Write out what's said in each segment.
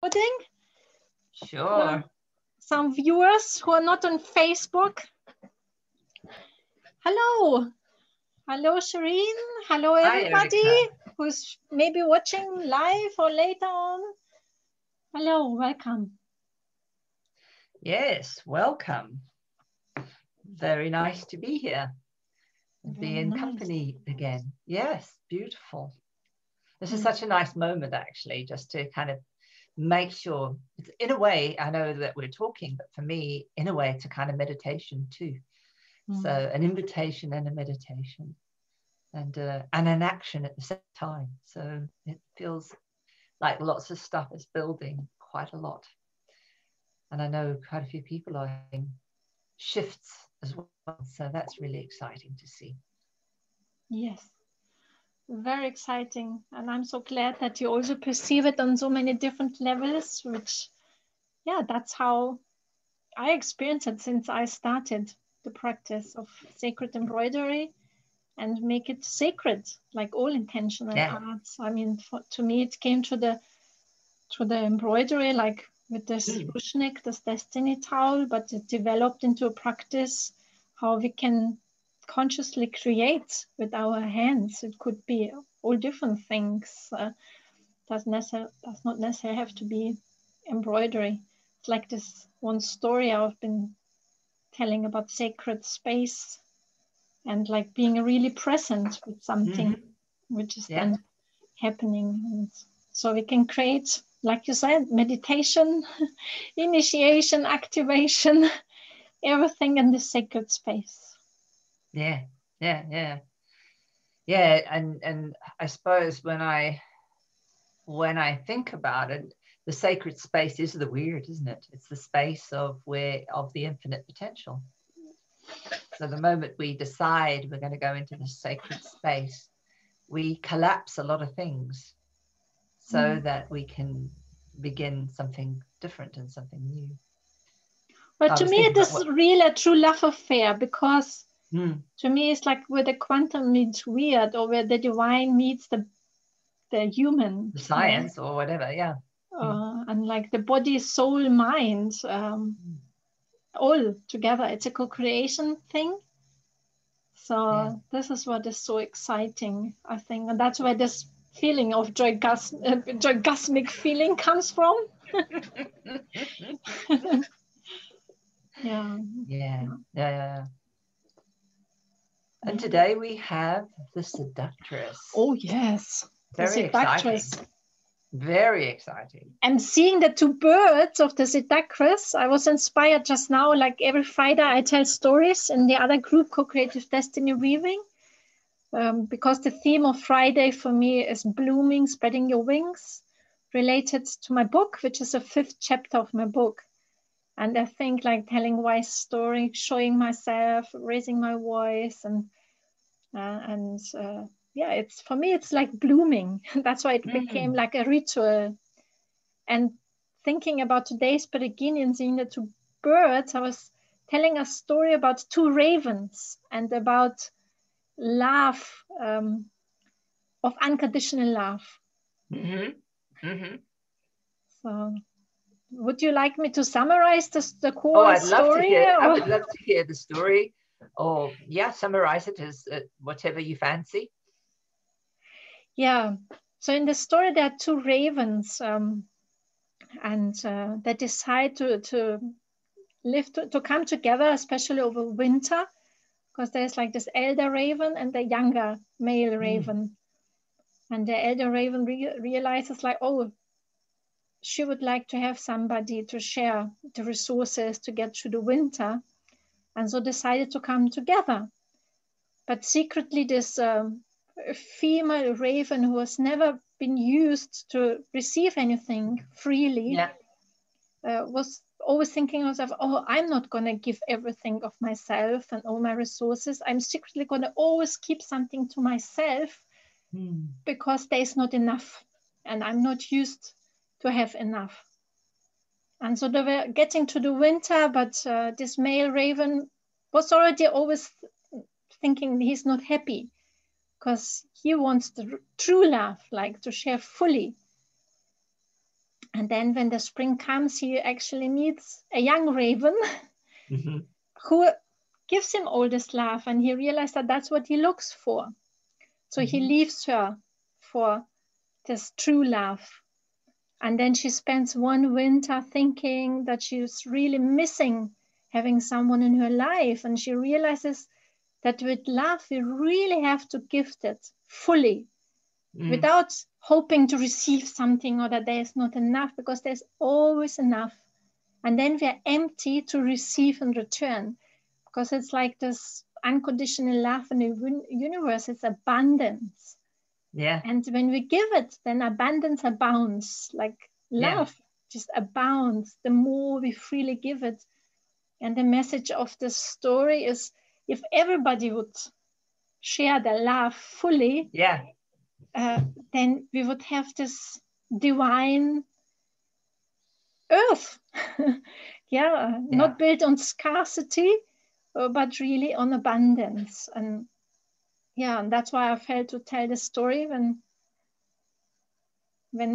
recording. Sure. Some viewers who are not on Facebook. Hello. Hello, Shireen. Hello, everybody who's maybe watching live or later on. Hello, welcome. Yes, welcome. Very nice to be here and Very be in nice. company again. Yes, beautiful. This is Mm. such a nice moment, actually, just to kind of make sure, in a way, I know that we're talking, but for me, in a way, it's a kind of meditation too. Mm. So an invitation and a meditation and an action at the same time. So it feels like lots of stuff is building quite a lot. And I know quite a few people are having shifts as well. So that's really exciting to see. Yes, very exciting. And I'm so glad that you also perceive it on so many different levels, which, yeah, that's how I experienced it since I started the practice of sacred embroidery and make it sacred, like all intentional arts. I mean, to me, it came to the embroidery, like with this ruchnik, this destiny towel, but it developed into a practice how we can consciously create with our hands. It could be all different things. Does not necessarily have to be embroidery. It's like this one story I've been telling about sacred space and like being really present with something which is then happening. And so we can create, like you said, meditation, initiation, activation, everything in the sacred space. Yeah. And I suppose when I think about it, the sacred space is the weird, isn't it? It's the space of the infinite potential. So the moment we decide we're going to go into the sacred space, we collapse a lot of things so that we can begin something different and something new. But to me, it is really a true love affair, because to me, it's like where the quantum meets weird, or where the divine meets the human. The science, or whatever, and like the body, soul, mind, all together. It's a co-creation thing. So this is what is so exciting, I think. And that's where this feeling of joygasmic feeling comes from. Yeah. And today we have the Seductress. Oh, yes. Very exciting. Very exciting. And seeing the two birds of the Seductress, I was inspired just now. Like every Friday, I tell stories in the other group, Co-Creative Destiny Weaving, because the theme of Friday for me is blooming, spreading your wings, related to my book, which is the 5th chapter of my book. And I think like telling wise story, showing myself, raising my voice, and it's for me, it's like blooming. That's why it became like a ritual. And thinking about today's Beregini and seeing the two birds, I was telling a story about two ravens and about love, of unconditional love. So would you like me to summarize the core story? I would love to hear the story. Or summarize it as whatever you fancy. Yeah. So in the story, there are two ravens, and they decide to live to come together, especially over winter, because there's like this elder raven and the younger male raven. And the elder raven realizes like, oh, she would like to have somebody to share the resources to get through the winter, and so decided to come together. But secretly, this female raven, who has never been used to receive anything freely, was always thinking herself, oh, I'm not going to give everything of myself and all my resources. I'm secretly going to always keep something to myself because there's not enough, and I'm not used to have enough. And so they were getting to the winter, but this male raven was already always thinking he's not happy because he wants the true love, like to share fully. And then when the spring comes, he actually meets a young raven Mhm. who gives him all this love, and he realizes that that's what he looks for. So he leaves her for this true love. And then she spends one winter thinking that she's really missing having someone in her life. And she realizes that with love, we really have to gift it fully without hoping to receive something or that there's not enough, because there's always enough. And then we're empty to receive in return, because it's like this unconditional love in the universe. It's abundance. Yeah. And when we give it, then abundance abounds. Like love just abounds the more we freely give it. And the message of this story is, if everybody would share their love fully, then we would have this divine earth. Not built on scarcity, but really on abundance. And and that's why I felt to tell the story when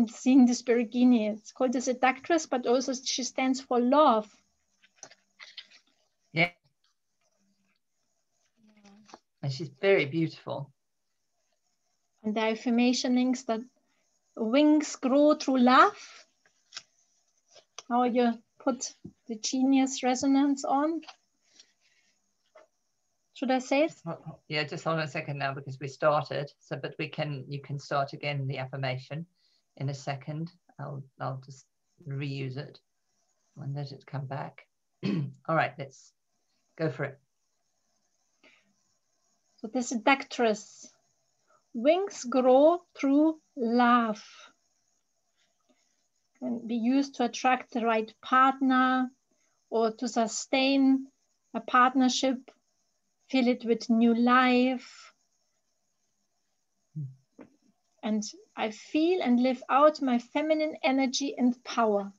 seeing this Beregini. It's called the Seductress, but also she stands for love. Yeah. And she's very beautiful. And the affirmation links that wings grow through love. How you put the genius resonance on. Should I say it? Yeah, just hold on a second now, because we started. So, but you can start again the affirmation in a second. I'll just reuse it and let it come back. All right, let's go for it. So the Seductress. Wings grow through love. Can be used to attract the right partner or to sustain a partnership, fill it with new life. And I feel and live out my feminine energy and power.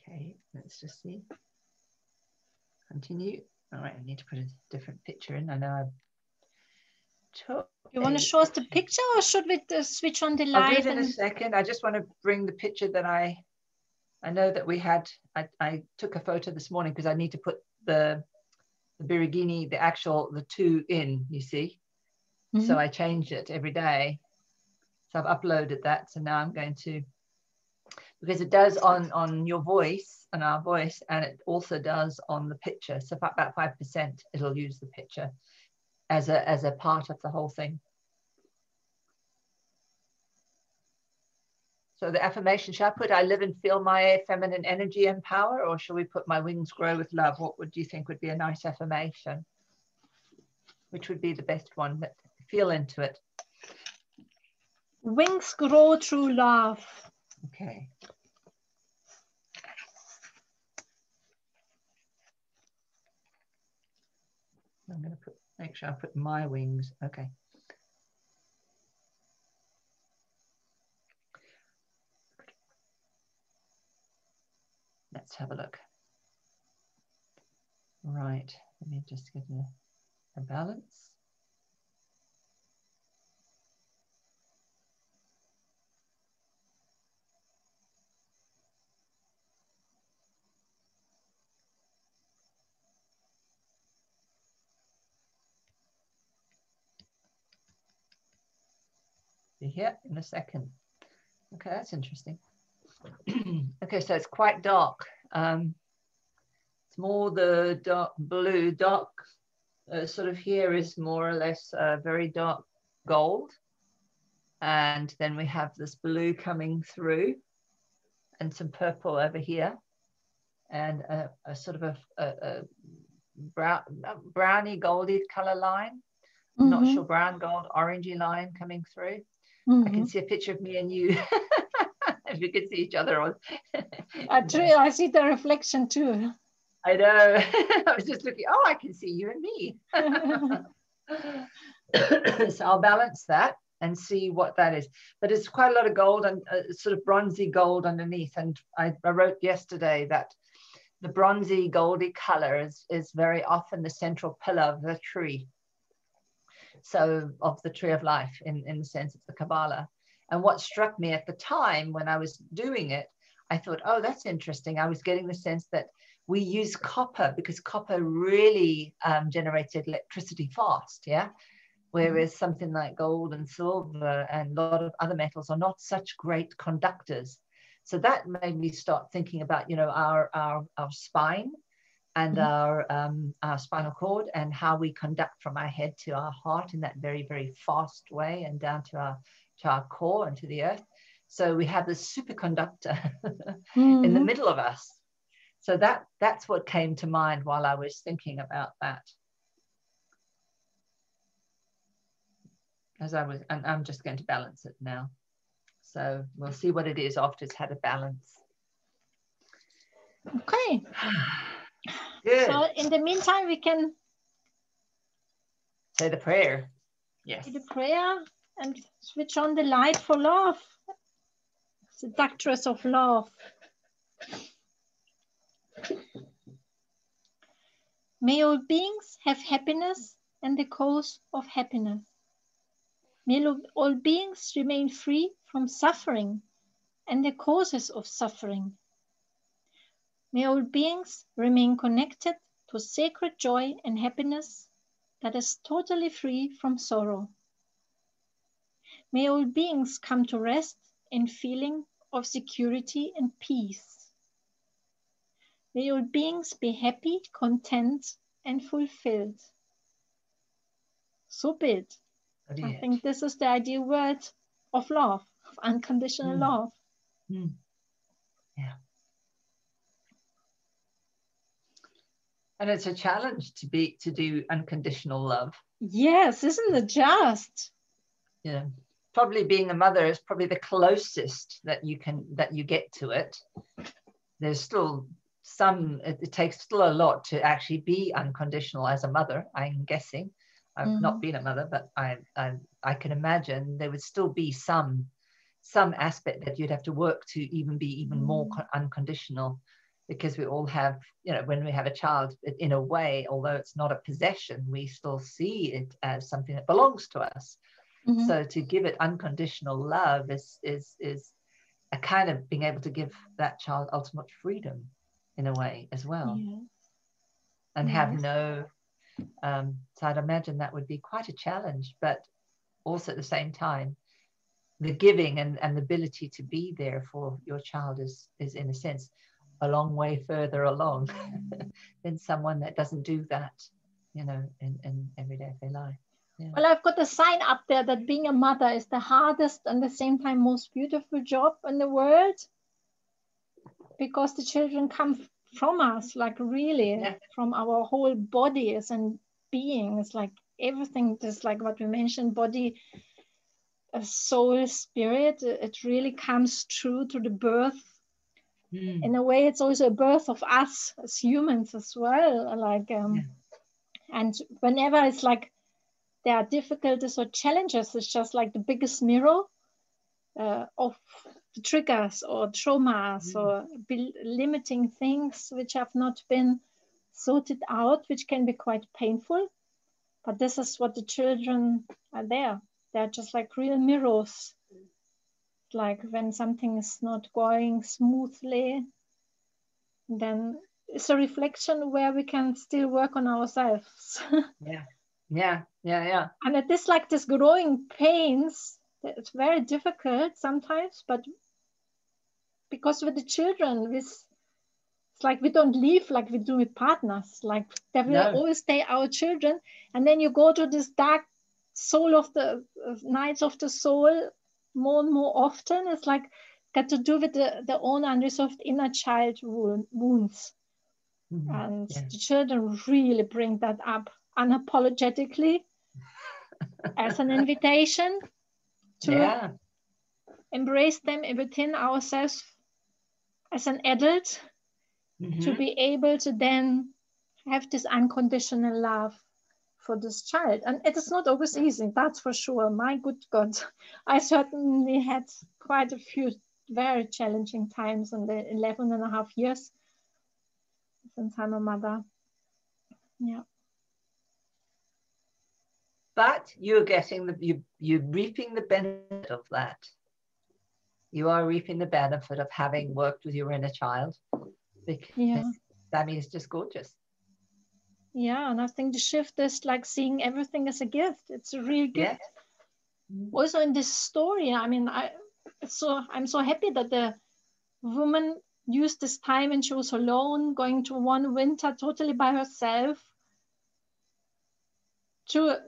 Okay, let's just see. Continue. All right, I need to put a different picture in. I know I've took. You want to show us the picture, or should we switch on the light? I'll do it in a second. I just want to bring the picture that I know that we had. I took a photo this morning because I need to put the Beregini, the two in, you see. So I change it every day. So I've uploaded that. So now I'm going to, because it does on your voice, on our voice, and it also does on the picture. So about 5% it'll use the picture as a part of the whole thing. So the affirmation, shall I put, I live and feel my feminine energy and power, or shall we put my wings grow with love? What would you think would be a nice affirmation? Which would be the best one? But feel into it. Wings grow through love. Okay. I'm going to make sure I put my wings. Okay. Let's have a look. Right, let me just get a balance. Be here in a second. Okay, that's interesting. Okay, so it's quite dark. It's more the dark blue, sort of here is more or less very dark gold. And then we have this blue coming through and some purple over here. And a sort of a browny goldy color line. I'm not sure, brown, gold, orangey line coming through. I can see a picture of me and you. If we could see each other. I see the reflection too. I know. I was just looking, I can see you and me. So I'll balance that and see what that is. But it's quite a lot of gold and sort of bronzy gold underneath. And I wrote yesterday that the bronzy, goldy color is very often the central pillar of the tree. So of the tree of life in the sense of the Kabbalah. And what struck me at the time when I was doing it, I thought, oh, that's interesting. I was getting the sense that we use copper because copper really generated electricity fast, yeah? Whereas something like gold and silver and a lot of other metals are not such great conductors. So that made me start thinking about, you know, our spine and our spinal cord and how we conduct from our head to our heart in that very, very fast way and down to our core and to the earth. So we have this superconductor in the middle of us. So that's what came to mind while I was thinking about that. And I'm just going to balance it now. So we'll see what it is after it's had a balance. Okay. Good. So in the meantime, we can say the prayer. Yes. Say the prayer and switch on the light for love. Seductress of love. May all beings have happiness and the cause of happiness. May all beings remain free from suffering and the causes of suffering. May all beings remain connected to sacred joy and happiness that is totally free from sorrow. May all beings come to rest in feeling of security and peace. May all beings be happy, content, and fulfilled. So be it. I think this is the ideal word of love, of unconditional love. Yeah. And it's a challenge to do unconditional love. Yes, isn't it just? Yeah. Probably being a mother is probably the closest that you get to it. There's still it takes still a lot to actually be unconditional as a mother, I'm guessing. I've not been a mother, but I can imagine there would still be some aspect that you'd have to work to even be even more unconditional, because we all have, you know, when we have a child, in a way, although it's not a possession, we still see it as something that belongs to us. So to give it unconditional love is a kind of being able to give that child ultimate freedom in a way as well. And have no so I'd imagine that would be quite a challenge, but also at the same time the giving and the ability to be there for your child is in a sense a long way further along than someone that doesn't do that, you know, in everyday life. Well, I've got a sign up there that being a mother is the hardest and at the same time most beautiful job in the world, because the children come from us, like really from our whole bodies and beings, like everything, just like what we mentioned, body, soul, spirit, it really comes true to the birth. In a way, it's also a birth of us as humans as well, like and whenever it's like there are difficulties or challenges, it's just like the biggest mirror of the triggers or traumas or limiting things which have not been sorted out, which can be quite painful. But this is what the children are there. They're just like real mirrors. Like when something is not going smoothly, then it's a reflection where we can still work on ourselves. Yeah. And it is like this growing pains. It's very difficult sometimes, but because with the children, it's like we don't live like we do with partners. Like they will always stay our children, and then you go to this dark soul of the nights of the soul more and more often. It's like got to do with the own unresolved inner child wounds, and the children really bring that up unapologetically as an invitation to embrace them within ourselves as an adult, to be able to then have this unconditional love for this child. And it is not always easy, that's for sure. My good God, I certainly had quite a few very challenging times in the 11 and a half years since I'm a mother. Yeah. But you're getting you're reaping the benefit of that. You are reaping the benefit of having worked with your inner child, because that means just gorgeous. Yeah, and I think the shift is like seeing everything as a gift. It's a real gift. Yeah. Also in this story, I mean, I'm so happy that the woman used this time when she was alone, going to one winter totally by herself, to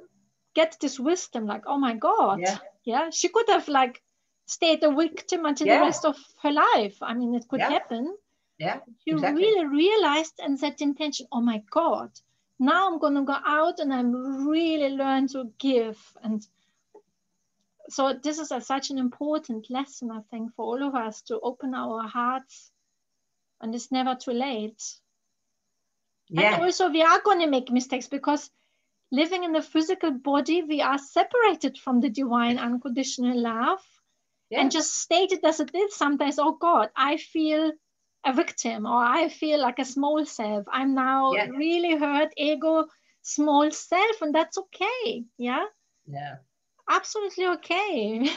get this wisdom. Like, oh my God, yeah, she could have like stayed a victim until the rest of her life. I mean, it could happen. Yeah, she exactly. really realized and set intention. Oh my God, now I'm gonna go out and I'm really learn to give. And so this is such an important lesson, I think, for all of us, to open our hearts, and it's never too late. And also we are going to make mistakes, because living in the physical body, we are separated from the divine unconditional love. And just state it as it is sometimes. Oh God, I feel a victim, or I feel like a small self. I'm now really hurt, ego, small self, and that's okay. Yeah. Absolutely okay.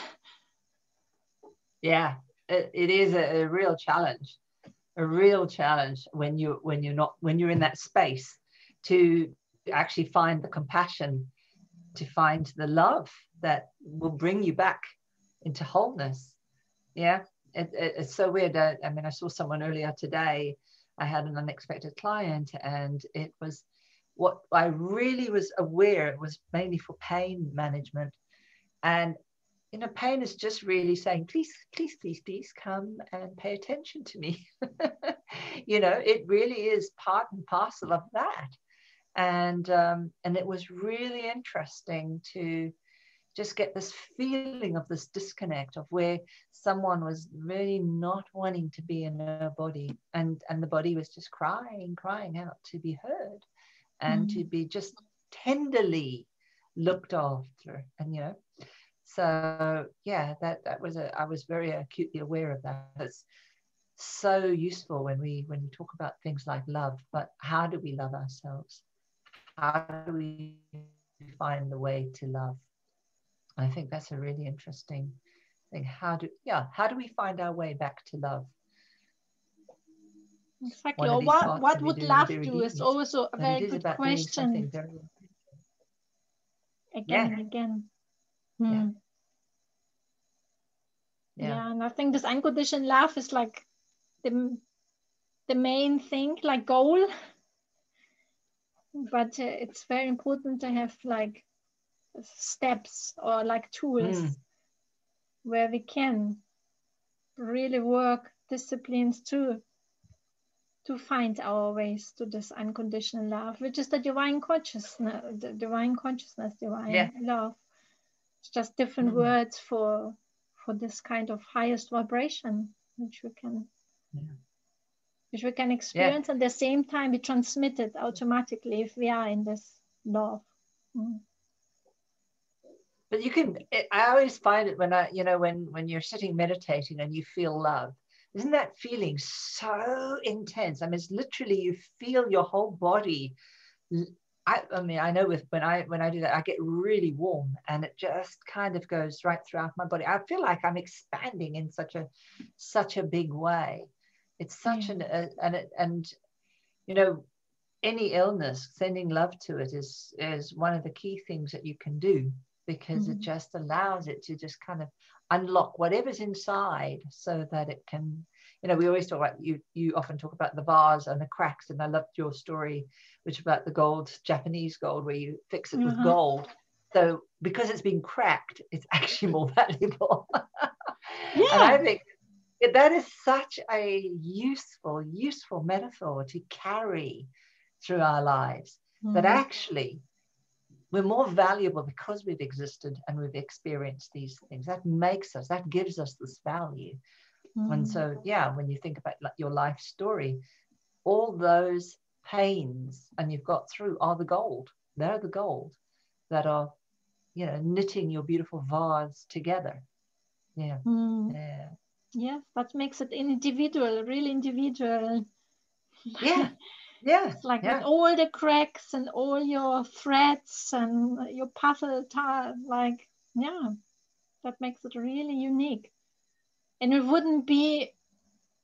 Yeah, it is a real challenge. A real challenge when you're in that space to actually find the compassion, to find the love that will bring you back into wholeness. It's so weird. I mean, I saw someone earlier today. I had an unexpected client, and it was what I really was aware it was mainly for pain management. And pain is just really saying, please, please, please, please come and pay attention to me. It really is part and parcel of that. And it was really interesting to just get this feeling of this disconnect, of where someone was really not wanting to be in her body, and the body was just crying out to be heard, and to be just tenderly looked after. And so that was I was very acutely aware of that. It's so useful when we talk about things like love. But how do we love ourselves? How do we find the way to love? I think that's a really interesting thing. How do we find our way back to love? Exactly. Or what would love do is also a very good question. Again and again. Yeah, and I think this unconditional love is like the main thing, like goal. But it's very important to have like steps or like tools where we can really work disciplines to find our ways to this unconditional love, which is the divine consciousness, divine love. It's just different words for this kind of highest vibration, which we can experience. At the same time, we transmit it automatically if we are in this love. But I always find it when when you're sitting meditating and you feel love, isn't that feeling so intense? I mean, it's literally, you feel your whole body. I mean, I know when I do that, I get really warm, and it just kind of goes right throughout my body. I feel like I'm expanding in such a big way. It's such any illness, sending love to it is one of the key things that you can do, because it just allows it to just kind of unlock whatever's inside, so that it can, we always talk about, you often talk about the vase and the cracks, and I loved your story, which about the gold, Japanese gold, where you fix it with gold. So because it's been cracked, it's actually more valuable. And I think that is such a useful metaphor to carry through our lives, that actually we're more valuable because we've existed and we've experienced these things. That gives us this value. And so, when you think about your life story, all those pains and you've got through are the gold. They're the gold that are, knitting your beautiful vase together. Yes, that makes it individual, really individual. Yeah. It's like with Yeah. all the cracks and all your threads and your puzzle, like, yeah, that makes it really unique. And it wouldn't be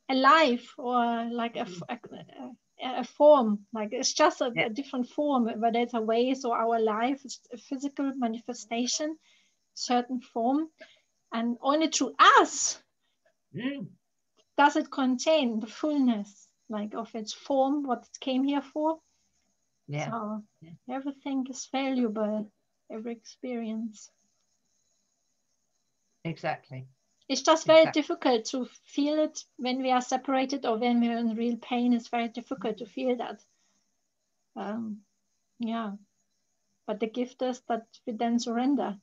alive or like a form, like it's just Yeah. a different form, whether it's a ways or our life, it's a physical manifestation, certain form. And only through us Mm. does it contain the fullness, like of its form, what it came here for. Yeah. So Yeah. everything is valuable, every experience. Exactly. It's just very Exactly. difficult to feel it when we are separated or when we're in real pain. It's very difficult to feel that. Yeah, but the gift is that we then surrender.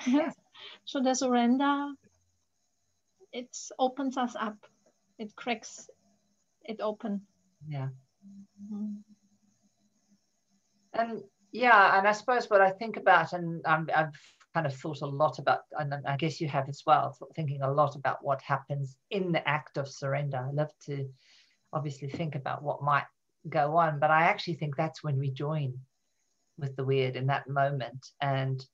Yeah. So the surrender, it opens us up. It cracks it open. Yeah. Mm. And yeah, and I suppose what I think about, and I've kind of thought a lot about, and I guess you have as well, thinking a lot about what happens in the act of surrender. I love to obviously think about what might go on, but I actually think that's when we join with the weird in that moment. And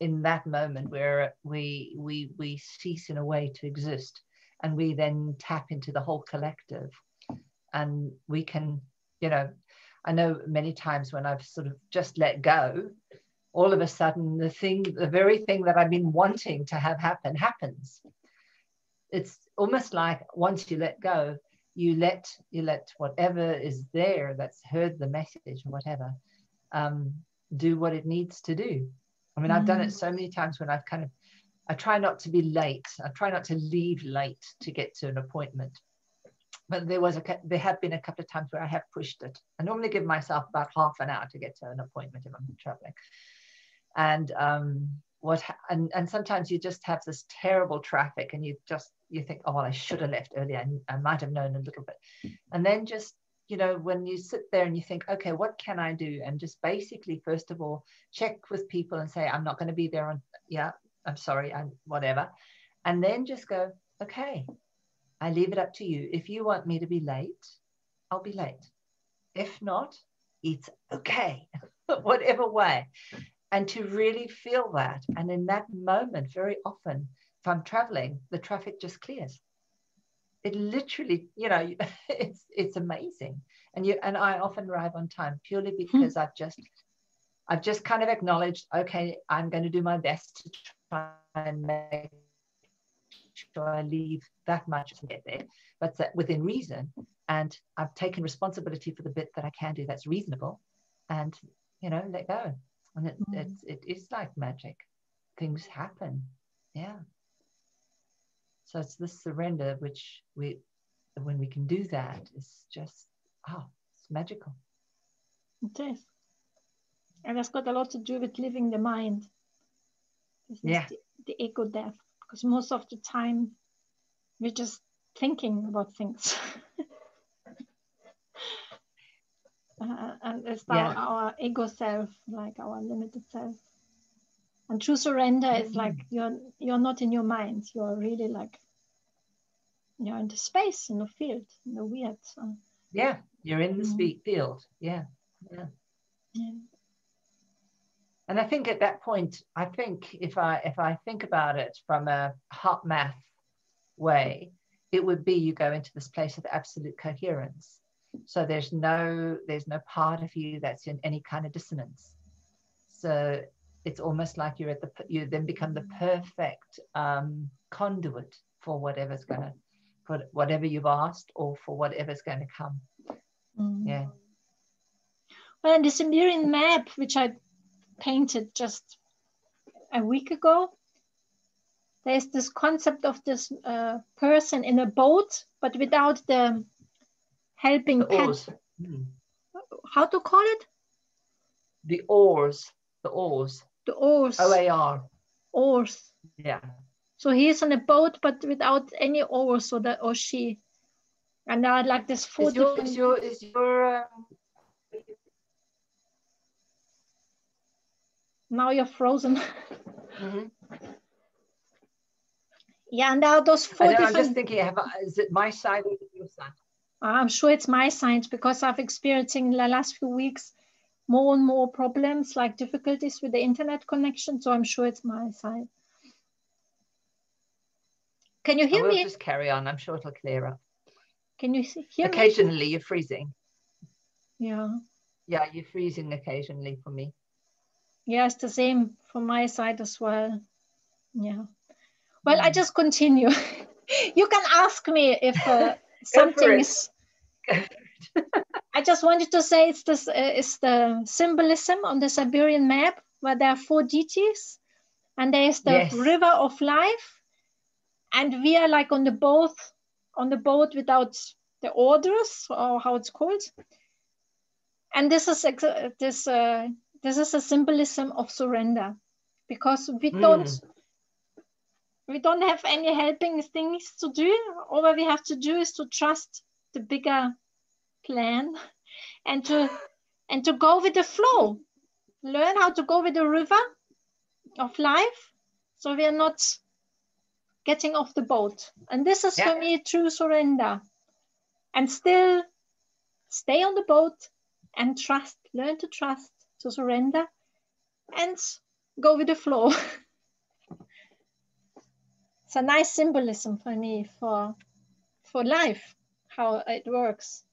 in that moment where we cease in a way to exist, and we then tap into the whole collective, and we can, you know, I know many times when I've sort of just let go, all of a sudden the very thing that I've been wanting to have happen happens. It's almost like once you let go, you let whatever is there that's heard the message or whatever, do what it needs to do. I mean, I've done it so many times when I try not to be late. I try not to leave late to get to an appointment. But there have been a couple of times where I have pushed it. I normally give myself about half an hour to get to an appointment if I'm traveling. And and sometimes you just have this terrible traffic, and you think, oh well, I should have left earlier. I might have known a little bit. And then just, when you sit there and you think, okay, what can I do? And just basically, first of all, check with people and say, I'm not going to be there I'm sorry, I'm whatever. And then just go, okay, I leave it up to you. If you want me to be late, I'll be late. If not, it's okay, whatever way. And to really feel that. And in that moment, very often, if I'm traveling, the traffic just clears. It literally, it's amazing. And I often arrive on time purely because I've just kind of acknowledged, okay, I'm going to do my best to try and make sure I leave that much to get there, but within reason. And I've taken responsibility for the bit that I can do that's reasonable, and let go. And it is like magic. Things happen. Yeah. So it's this surrender which when we can do that, it's just it's magical. It is. And it's got a lot to do with living the mind. This is the ego death. Because most of the time we're just thinking about things. And it's our ego self, like our limited self. And true surrender is like you're not in your mind. You're really like you're in the space, in the field, in the weird. You're in the field. Yeah. And I think at that point, if I think about it from a hot math way, it would be you go into this place of absolute coherence. So there's no part of you that's in any kind of dissonance. So it's almost like you then become the perfect conduit for whatever you've asked, or for whatever's going to come. Yeah. Well, in the Siberian map, which I painted just a week ago, there's this concept of this person in a boat, but without the helping oars. How to call it? The oars. The oars. The oars. OAR. Oars. Yeah. So he's on a boat, but without any oars, or she. And there are like this four different. Is your Now you're frozen. Yeah, and there are those four different. I'm just thinking, is it my side or your side? I'm sure it's my signs because I've experiencing in the last few weeks more and more problems, like difficulties with the internet connection. So I'm sure it's my side. Can you I hear will me? just carry on. I'm sure it'll clear up. Can you hear me? Occasionally you're freezing. Yeah. Yeah, you're freezing occasionally for me. Yeah, it's the same from my side as well. Yeah. Well, I just continue. You can ask me if Go for something it. is. I just wanted to say it's the symbolism on the Siberian map where there are 4 deities, and there is the Yes. river of life, and we are like on the boat without the orders, or how it's called. And this is a symbolism of surrender, because we don't have any helping things to do. All we have to do is to trust the bigger plan, and to go with the flow, learn how to go with the river of life, so we are not getting off the boat. And this is Yeah. for me true surrender, and still stay on the boat and trust, learn to trust, to surrender, and go with the flow. It's a nice symbolism for me for life, how it works.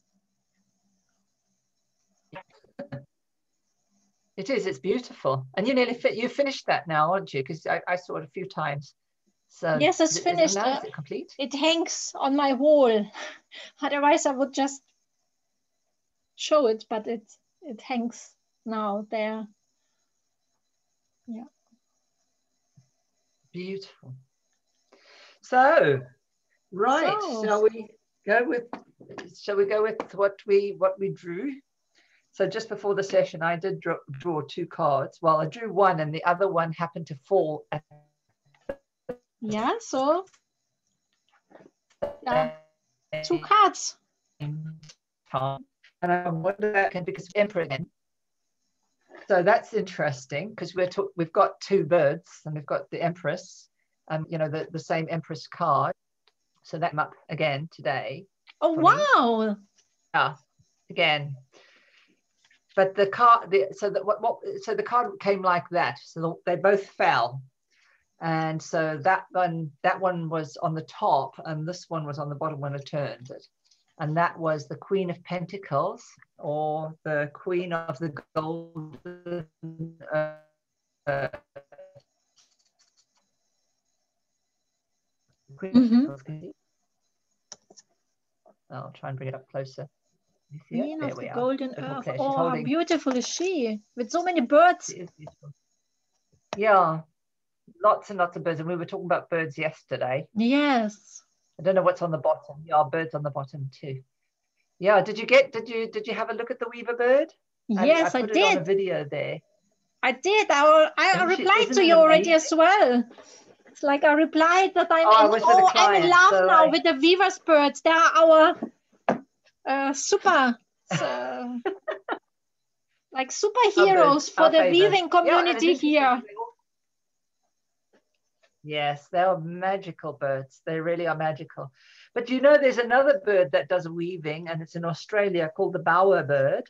It is. It's beautiful. And you finished that now, aren't you? Because I saw it a few times. So Yes, it's is it finished. now? Is it complete? It hangs on my wall. Otherwise, I would just show it, but it hangs now there. Yeah. Beautiful. So, right. So Shall we go with what we drew? So just before the session, I did draw 2 cards. Well, I drew one, and the other one happened to fall at yeah, so yeah, 2 the cards. same time. And I wonder that because Emperor again. So that's interesting because we've got 2 birds, and we've got the Empress, the same Empress card. So that came up again today. Oh wow! Yeah, again. But the card, so the card came like that. So they both fell, and so that one was on the top, and this one was on the bottom when I turned it, and that was the Queen of Pentacles, or the Queen of the Golden I'll try and bring it up closer. You see it? Queen There of the we are. Golden Earth. She's Oh, how holding. beautiful is she? With so many birds. She is beautiful. Yeah, lots and lots of birds, and we were talking about birds yesterday. Yes. I don't know what's on the bottom. Yeah, birds on the bottom too. Yeah, did you have a look at the weaver bird? Yes, I I put it on a did. video there. I did. I replied Isn't to it you already amazing? as well. It's like I replied that I was with a I'm in client, love so now with the weavers birds. They are our super like superheroes for our the favorite. weaving Yeah, and it's community interesting. here. Yes, they are magical birds. They really are magical. But there's another bird that does weaving, and it's in Australia called the bower bird.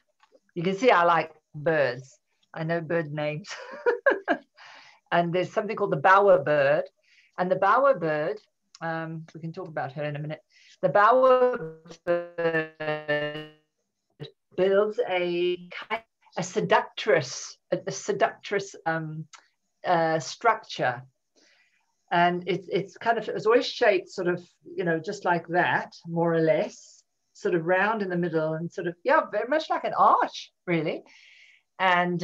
You can see I like birds. I know bird names. And there's something called the bower bird. And the bower bird, we can talk about her in a minute. The bower bird builds a seductress structure. And it's always shaped sort of, just like that, more or less, sort of round in the middle, and sort of, yeah, very much like an arch, really. And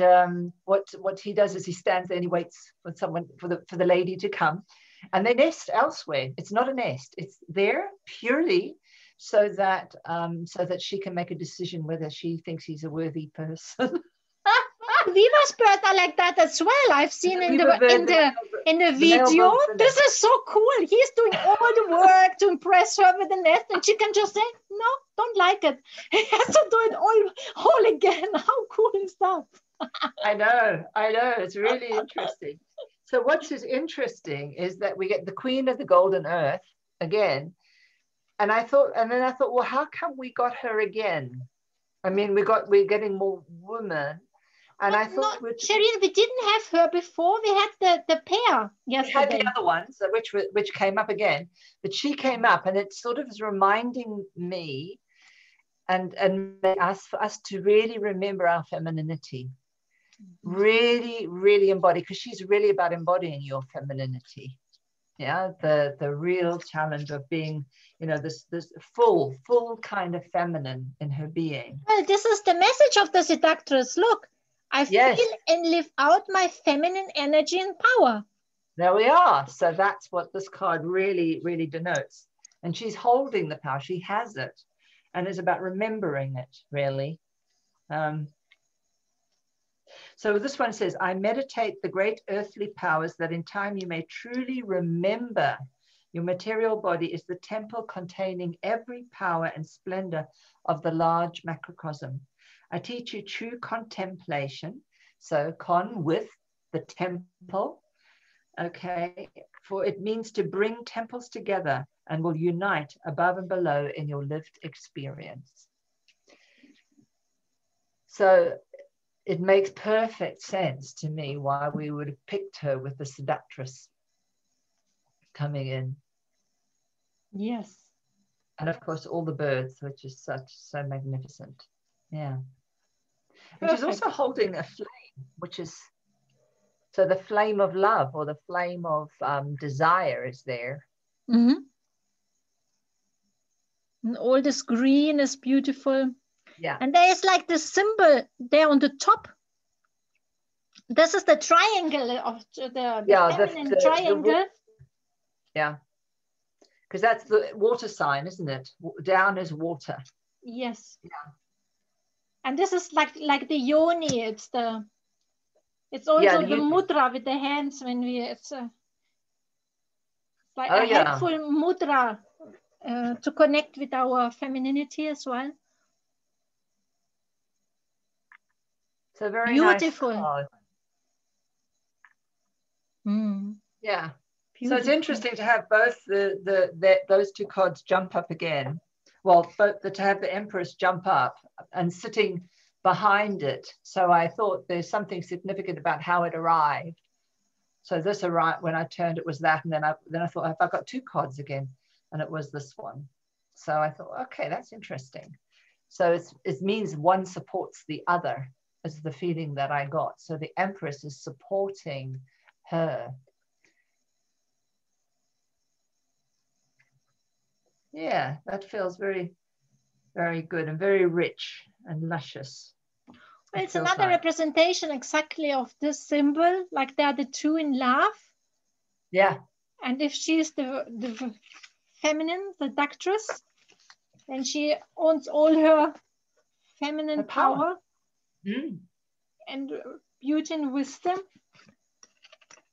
what he does is he stands there and he waits for the lady to come, and they nest elsewhere. It's not a nest; it's there purely so that she can make a decision whether she thinks he's a worthy person. Weaver's birds are like that as well. I've seen in the video. This is so cool. He's doing all the work to impress her with the nest, and she can just say, "No, don't like it." He has to do it all again. How cool is that? I know. It's really interesting. So what's interesting is that we get the Queen of the Golden Earth again, and then I thought, well, how come we got her again? I mean, we're getting more women. And I thought, Shireen, we didn't have her before. We had the pair yesterday. We had the other ones, which came up again, but she came up, and it sort of is reminding me and us to really remember our femininity, really, really embody, because she's really about embodying your femininity. Yeah, the real challenge of being, this full kind of feminine in her being. Well, this is the message of the Seductress. Look, I feel and live out my feminine energy and power. There we are. So that's what this card really, really denotes. And she's holding the power. She has it. And it's about remembering it, really. So this one says, I meditate the great earthly powers that in time you may truly remember. Your material body is the temple containing every power and splendor of the large macrocosm. I teach you true contemplation. So con with the temple. Okay. For it means to bring temples together and will unite above and below in your lived experience. So it makes perfect sense to me why we would have picked her with the Seductress coming in. Yes. And of course, all the birds, which is so magnificent. Yeah. And she's also holding a flame, which is, so the flame of love or the flame of desire is there. Mm-hmm. And all this green is beautiful. Yeah. And there is like the symbol there on the top. This is the triangle of the feminine triangle. Yeah. Because that's the water sign, isn't it? Down is water. Yes. Yeah. And this is like the yoni. It's also the mudra with the hands when it's like a helpful mudra to connect with our femininity as well. So very beautiful. Nice card. Yeah. Beautiful. So it's interesting to have both those two cards jump up again. Well, to have the Empress jump up and sitting behind it. So I thought there's something significant about how it arrived. So this arrived when I turned, it was that, and then I thought, have I got two cards again? And it was this one. So I thought, okay, that's interesting. So it means one supports the other, is the feeling that I got. So the Empress is supporting her. Yeah, that feels very, very good and very rich and luscious. Well, it's another representation exactly of this symbol, like they are the two in love. Yeah. And if she's the feminine, the Seductress, then she owns all her feminine power and beauty and wisdom.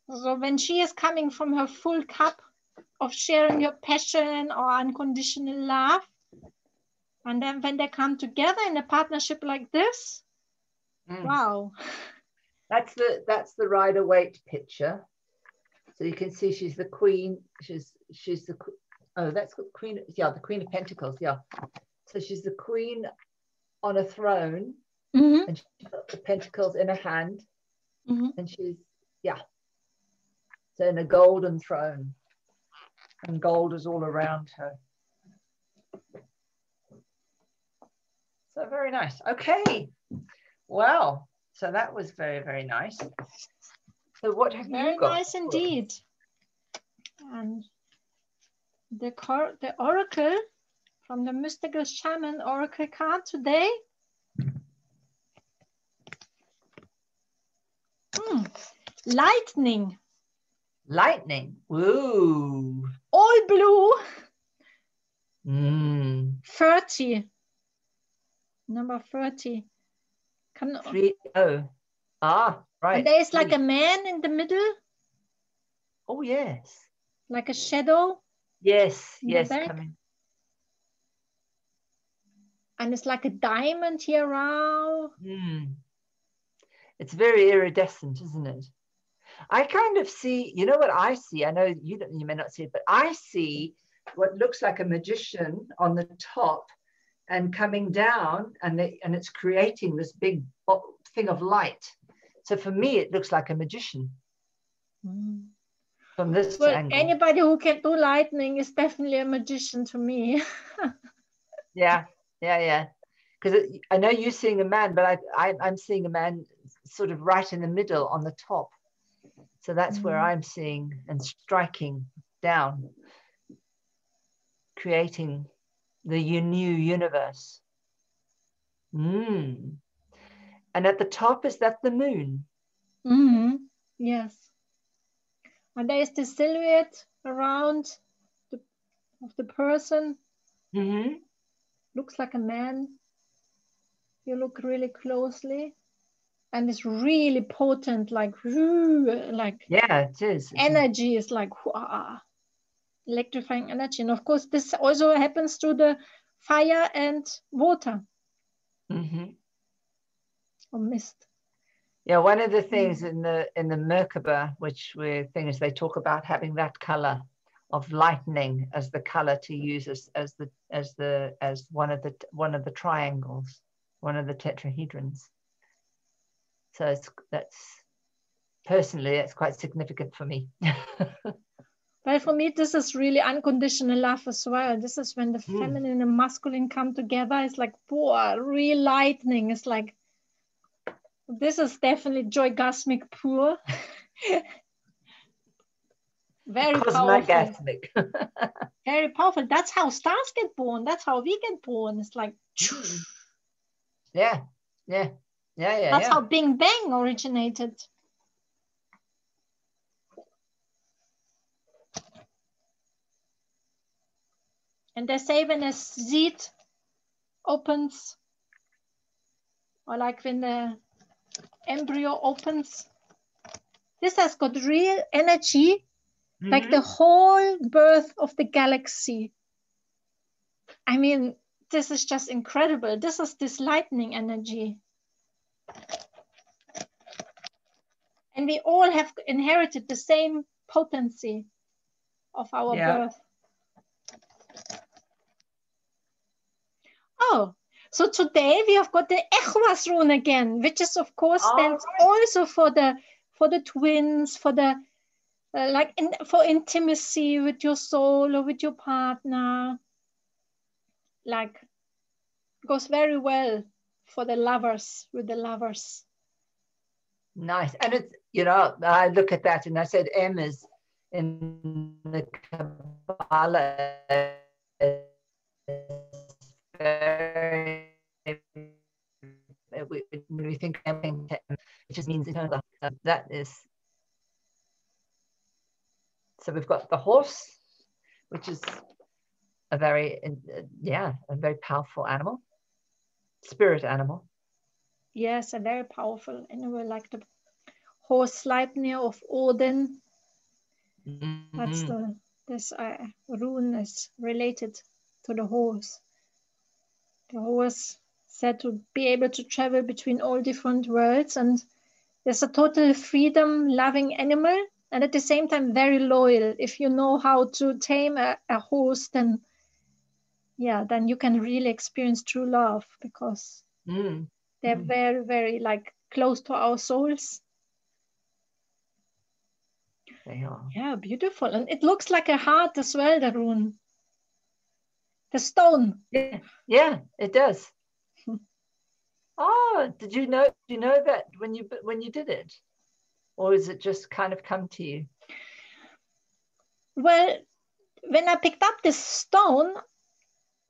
So when she is coming from her full cup of sharing her passion or unconditional love, and then when they come together in a partnership like this, wow. That's the Rider-Waite picture. So you can see she's the queen. She's the, oh, that's the queen. Yeah, the Queen of Pentacles. Yeah. So she's the queen on a throne, and she's got the pentacles in her hand, and she's, yeah. So in a golden throne, and gold is all around her. So very nice. Okay. Wow. So that was very, very nice. So what have you got? Very nice indeed. And the oracle from the Mystical Shaman Oracle card today. Lightning. Lightning. Ooh. All blue. 30. Number 30. Ah, right. And there is like a man in the middle. Oh, yes. Like a shadow. Yes, yes, coming. And it's like a diamond here around. It's very iridescent, isn't it? I kind of see, you know what I see? I know you may not see it, but I see what looks like a magician on the top and coming down, and it's creating this big thing of light. So for me, it looks like a magician from this angle. Anybody who can do lightning is definitely a magician to me. Yeah. Because I know you're seeing a man, but I'm seeing a man sort of right in the middle on the top. So that's where I'm seeing and striking down, creating the new universe. And at the top, is that the moon? Yes. And there is the silhouette around of the person. Looks like a man. You look really closely. And it's really potent, like yeah, it is. Energy is like electrifying energy. And of course, this also happens to the fire and water. Or mist. Yeah, one of the things in the Merkaba, which is they talk about having that color of lightning as the color to use as one of the triangles, one of the tetrahedrons. So that's quite significant for me. But for me, this is really unconditional love as well. This is when the feminine and masculine come together. It's like, real lightning. It's like, this is definitely joygasmic pure. Very powerful. Very powerful. That's how stars get born. That's how we get born. It's like, yeah. That's how Bing Bang originated. And they say when a seed opens, or like when the embryo opens, this has got real energy, like the whole birth of the galaxy. I mean, this is just incredible. This is this lightning energy. And we all have inherited the same potency of our birth. Oh, so today we have got the Echwas rune again, which is of course stands also for the twins, for the for intimacy with your soul or with your partner. Like, goes very well for the lovers, with the lovers. Nice. And it's, I look at that and I said M is in the Kabbalah when we think M, it just means eternal. That is. So we've got the horse, which is a very powerful animal, spirit animal. Yes, a very powerful animal, like the horse Sleipnir of Odin. That's this rune is related to the horse. The horse said to be able to travel between all different worlds, and there's a total freedom loving animal, and at the same time very loyal. If you know how to tame a horse, then you can really experience true love, because they're very, very like close to our souls. They are. Yeah, beautiful. And it looks like a heart as well, the rune. The stone. Yeah, it does. Oh, did you know that when you did it? Or is it just kind of come to you? Well, when I picked up this stone,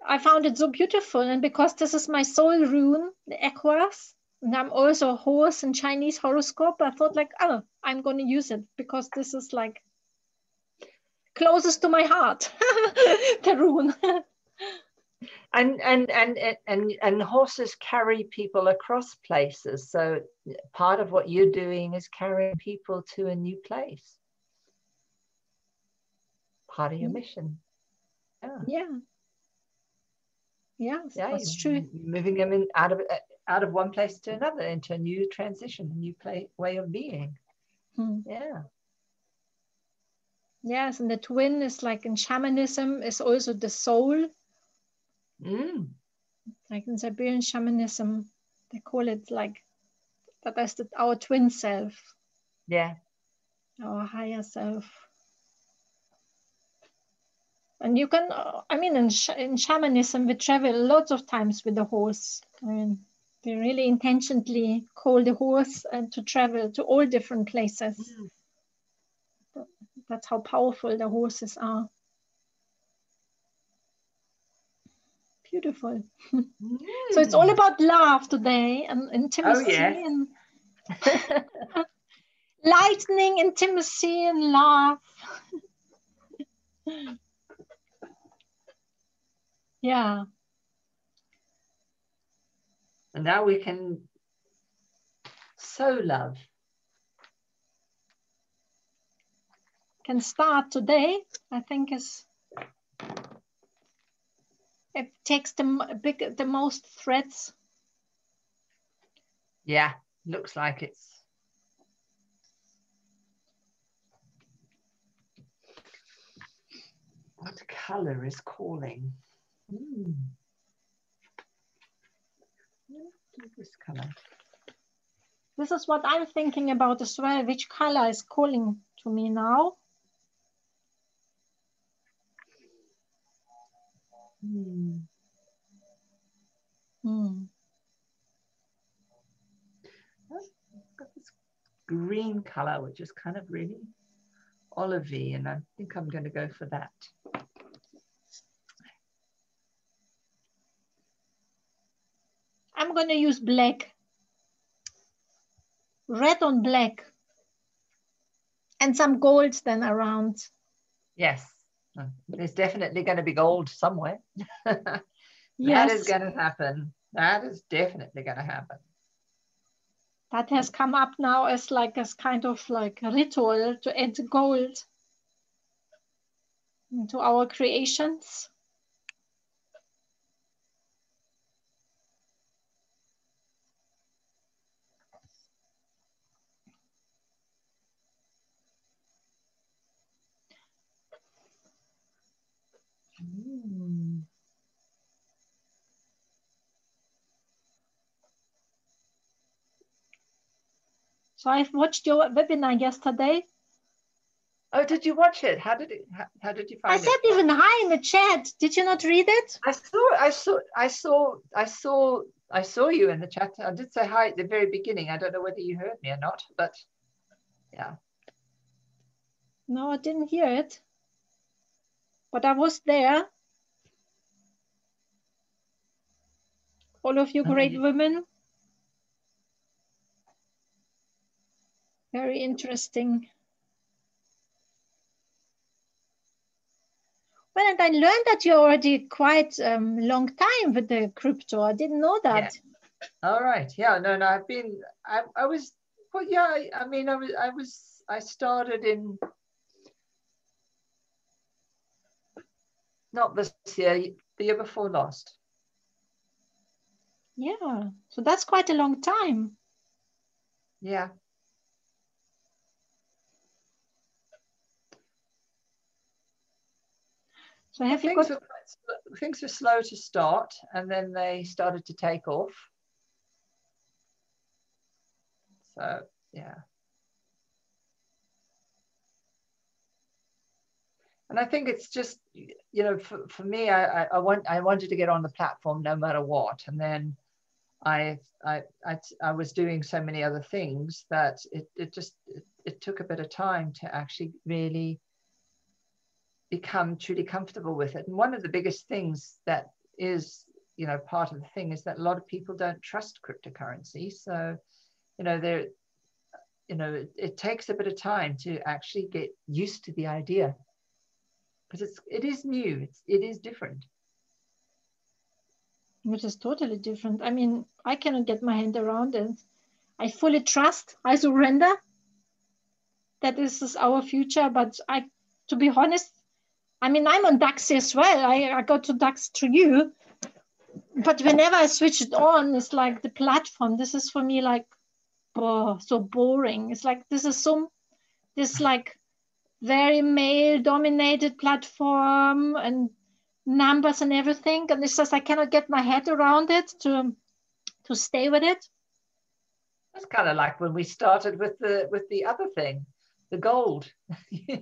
I found it so beautiful. And because this is my soul rune, the Equus, and I'm also a horse in Chinese horoscope, I thought like, I'm going to use it because this is like closest to my heart, the rune. And horses carry people across places. So part of what you're doing is carrying people to a new place. Part of your mission. Yes, that's true. Moving them out of one place to another, into a new transition, a new way of being. Yeah. Yes, and the twin is like in shamanism is also the soul. Mm. Like in Siberian shamanism, they call it like that's our twin self, Yeah. our higher self. And you can, I mean, in shamanism, we travel lots of times with the horse. I mean, we really intentionally call the horse and to travel to all different places. Mm. That's how powerful the horses are. Beautiful. So it's all Mm. about love today and Oh, intimacy yes. and lightning, intimacy and love. Yeah. And now we can sow love. Can start today. I think it takes the most threads. Yeah, looks like it's. What color is calling? Mm. This color. This is what I'm thinking about as well. Which color is calling to me now? Mm. Got this green color, which is kind of really olivey, and I think I'm going to go for that. I'm going to use black. Red on black. And some gold then around. Yes, there's definitely going to be gold somewhere. That is Yes. going to happen. That is definitely going to happen. That has come up now as kind of like a ritual to add gold into our creations. Mm. So I've watched your webinar yesterday. Oh, did you watch it? How did you I find said it? even hi in the chat. Did you not read it? I saw you in the chat. I did say hi at the very beginning. I don't know whether you heard me or not, but yeah. No, I didn't hear it. But I was there. All of you great women. Very interesting. Well, and I learned that you're already quite long time with the crypto. I didn't know that. Yeah. All right. Yeah. No. I was. Well, yeah. I mean, I started in. Not this year. The year before last. Yeah. So that's quite a long time. Yeah. So have you got? Things were slow to start, and then they started to take off. So yeah. And I think it's just, you know, for me, I wanted to get on the platform no matter what. And then I was doing so many other things that it took a bit of time to actually really become truly comfortable with it. And one of the biggest things that is, you know, part of the thing is that a lot of people don't trust cryptocurrency. So, you know, it takes a bit of time to actually get used to the idea, because it is new, it is different. Which is totally different. I mean, I cannot get my hand around it. I fully trust. I surrender that this is our future. But to be honest, I mean, I'm on Dax as well. I got to Dax through you. But whenever I switch it on, it's like the platform. This is for me like, oh, so boring. It's like this like very male-dominated platform and numbers and everything. And it's just I cannot get my head around it to stay with it. That's kind of like when we started with the other thing, the gold. Do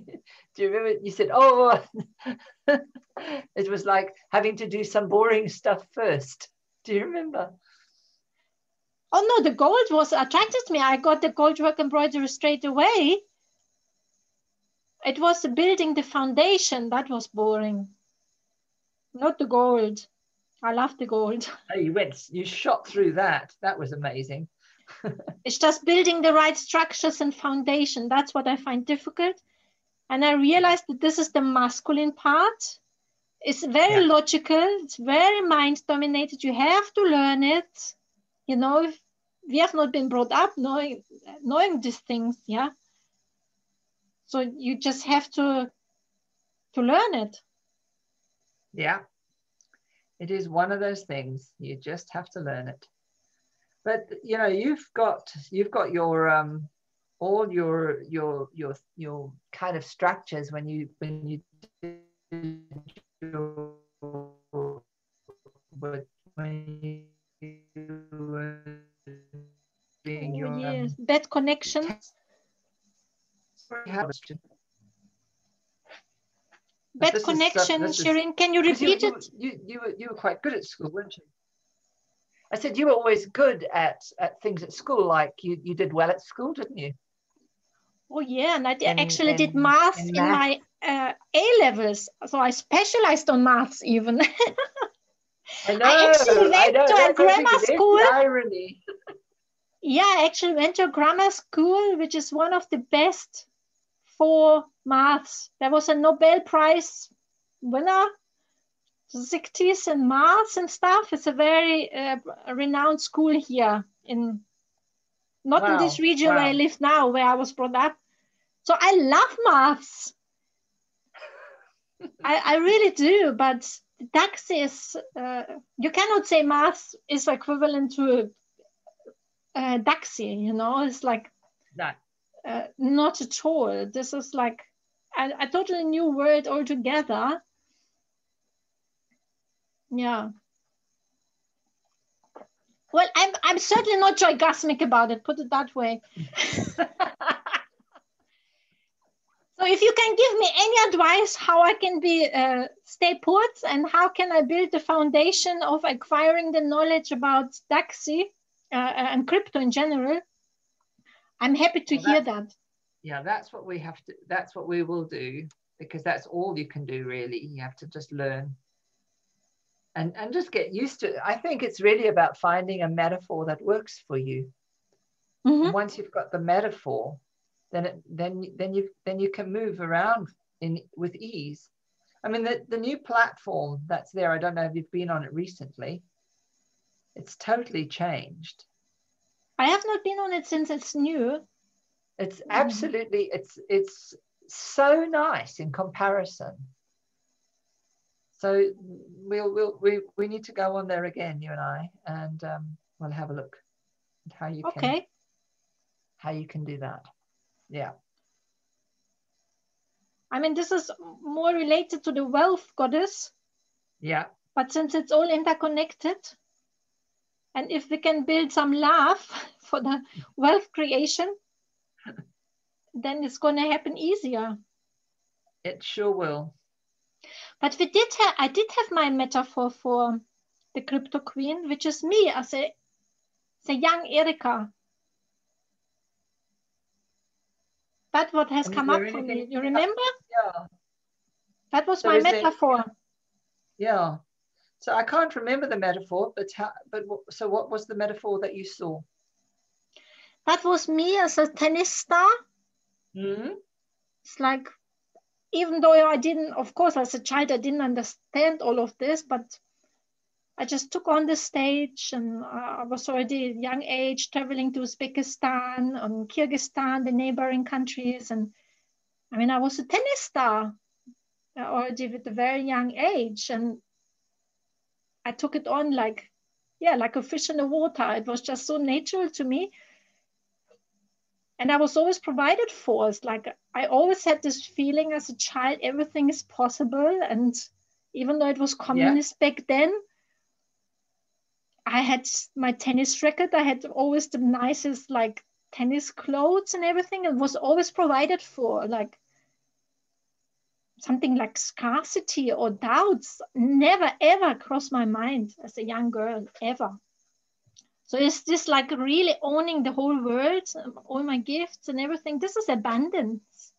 you remember? You said, "Oh, it was like having to do some boring stuff first." Do you remember? Oh no, the gold was attracted me. I got the gold work embroidery straight away. It was building the foundation that was boring, not the gold. I love the gold. Oh, you shot through that. That was amazing. It's just building the right structures and foundation. That's what I find difficult. And I realized that this is the masculine part. It's very logical. It's very mind dominated. You have to learn it. You know, if we have not been brought up knowing these things, yeah. So you just have to learn it. Yeah. It is one of those things. You just have to learn it. But you know, you've got your all your kind of structures when you did your, when you were doing your yes, bad connections. Bad connection, Shirin. Can you repeat it? You were quite good at school, weren't you? I said you were always good at things at school, like you did well at school, didn't you? Oh yeah, and I actually did maths in my A levels, so I specialized on maths even. I know. I actually went to a grammar school. Irony. Yeah, I actually went to a grammar school, which is one of the best for maths. There was a Nobel Prize winner, 60s in maths and stuff. It's a very renowned school here in in this region where I live now, where I was brought up. So I love maths. I really do, but DAX is, you cannot say maths is equivalent to DAXi, you know, it's like, no. Not at all. This is like a totally new word altogether. Yeah. Well, I'm certainly not joygasmic about it, put it that way. So if you can give me any advice how I can be stay put and how can I build the foundation of acquiring the knowledge about DAXi and crypto in general, I'm happy to hear that. Yeah, that's what we have to, that's what we will do, because that's all you can do really. You have to just learn and just get used to it. I think it's really about finding a metaphor that works for you. Mm-hmm. And once you've got the metaphor, then you can move around with ease. I mean, the new platform that's there, I don't know if you've been on it recently. It's totally changed. I have not been on it since it's new. It's absolutely, it's so nice in comparison. So we need to go on there again, you and I, and we'll have a look at how you can do that. Yeah. I mean, this is more related to the wealth goddess. Yeah. But since it's all interconnected, and if we can build some love for the wealth creation, then it's going to happen easier. It sure will. But I did have my metaphor for the crypto queen, which is me as a young Erika. That's what has come up for me. You remember? Yeah. That was my metaphor. Yeah. So I can't remember the metaphor, so what was the metaphor that you saw? That was me as a tennis star. Mm-hmm. It's like, even though I didn't, of course, as a child, I didn't understand all of this, but I just took on the stage, and I was already at a young age traveling to Uzbekistan and Kyrgyzstan, the neighboring countries. And I mean, I was a tennis star already at a very young age. And I took it on like a fish in the water. It was just so natural to me. And I was always provided for. It's like I always had this feeling as a child, everything is possible. And even though it was Yeah. communist back then, I had my tennis racket. I had always the nicest like tennis clothes and everything. It was always provided for. Like something like scarcity or doubts never ever crossed my mind as a young girl ever. So it's just like really owning the whole world, all my gifts and everything. This is abundance.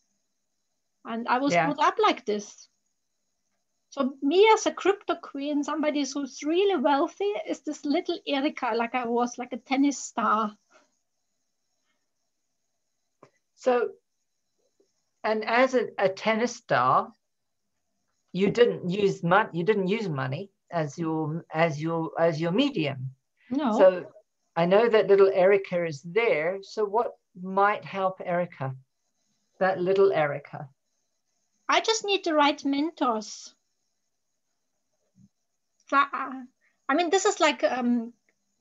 And I was Yeah. brought up like this. So me as a crypto queen, somebody who's really wealthy, is this little Erika, like I was like a tennis star. So, and as a tennis star, you didn't use money. You didn't use money as your medium. No, So I know that little Erica is there. So what might help Erica? That little Erica. I just need the right mentors. I mean, this is like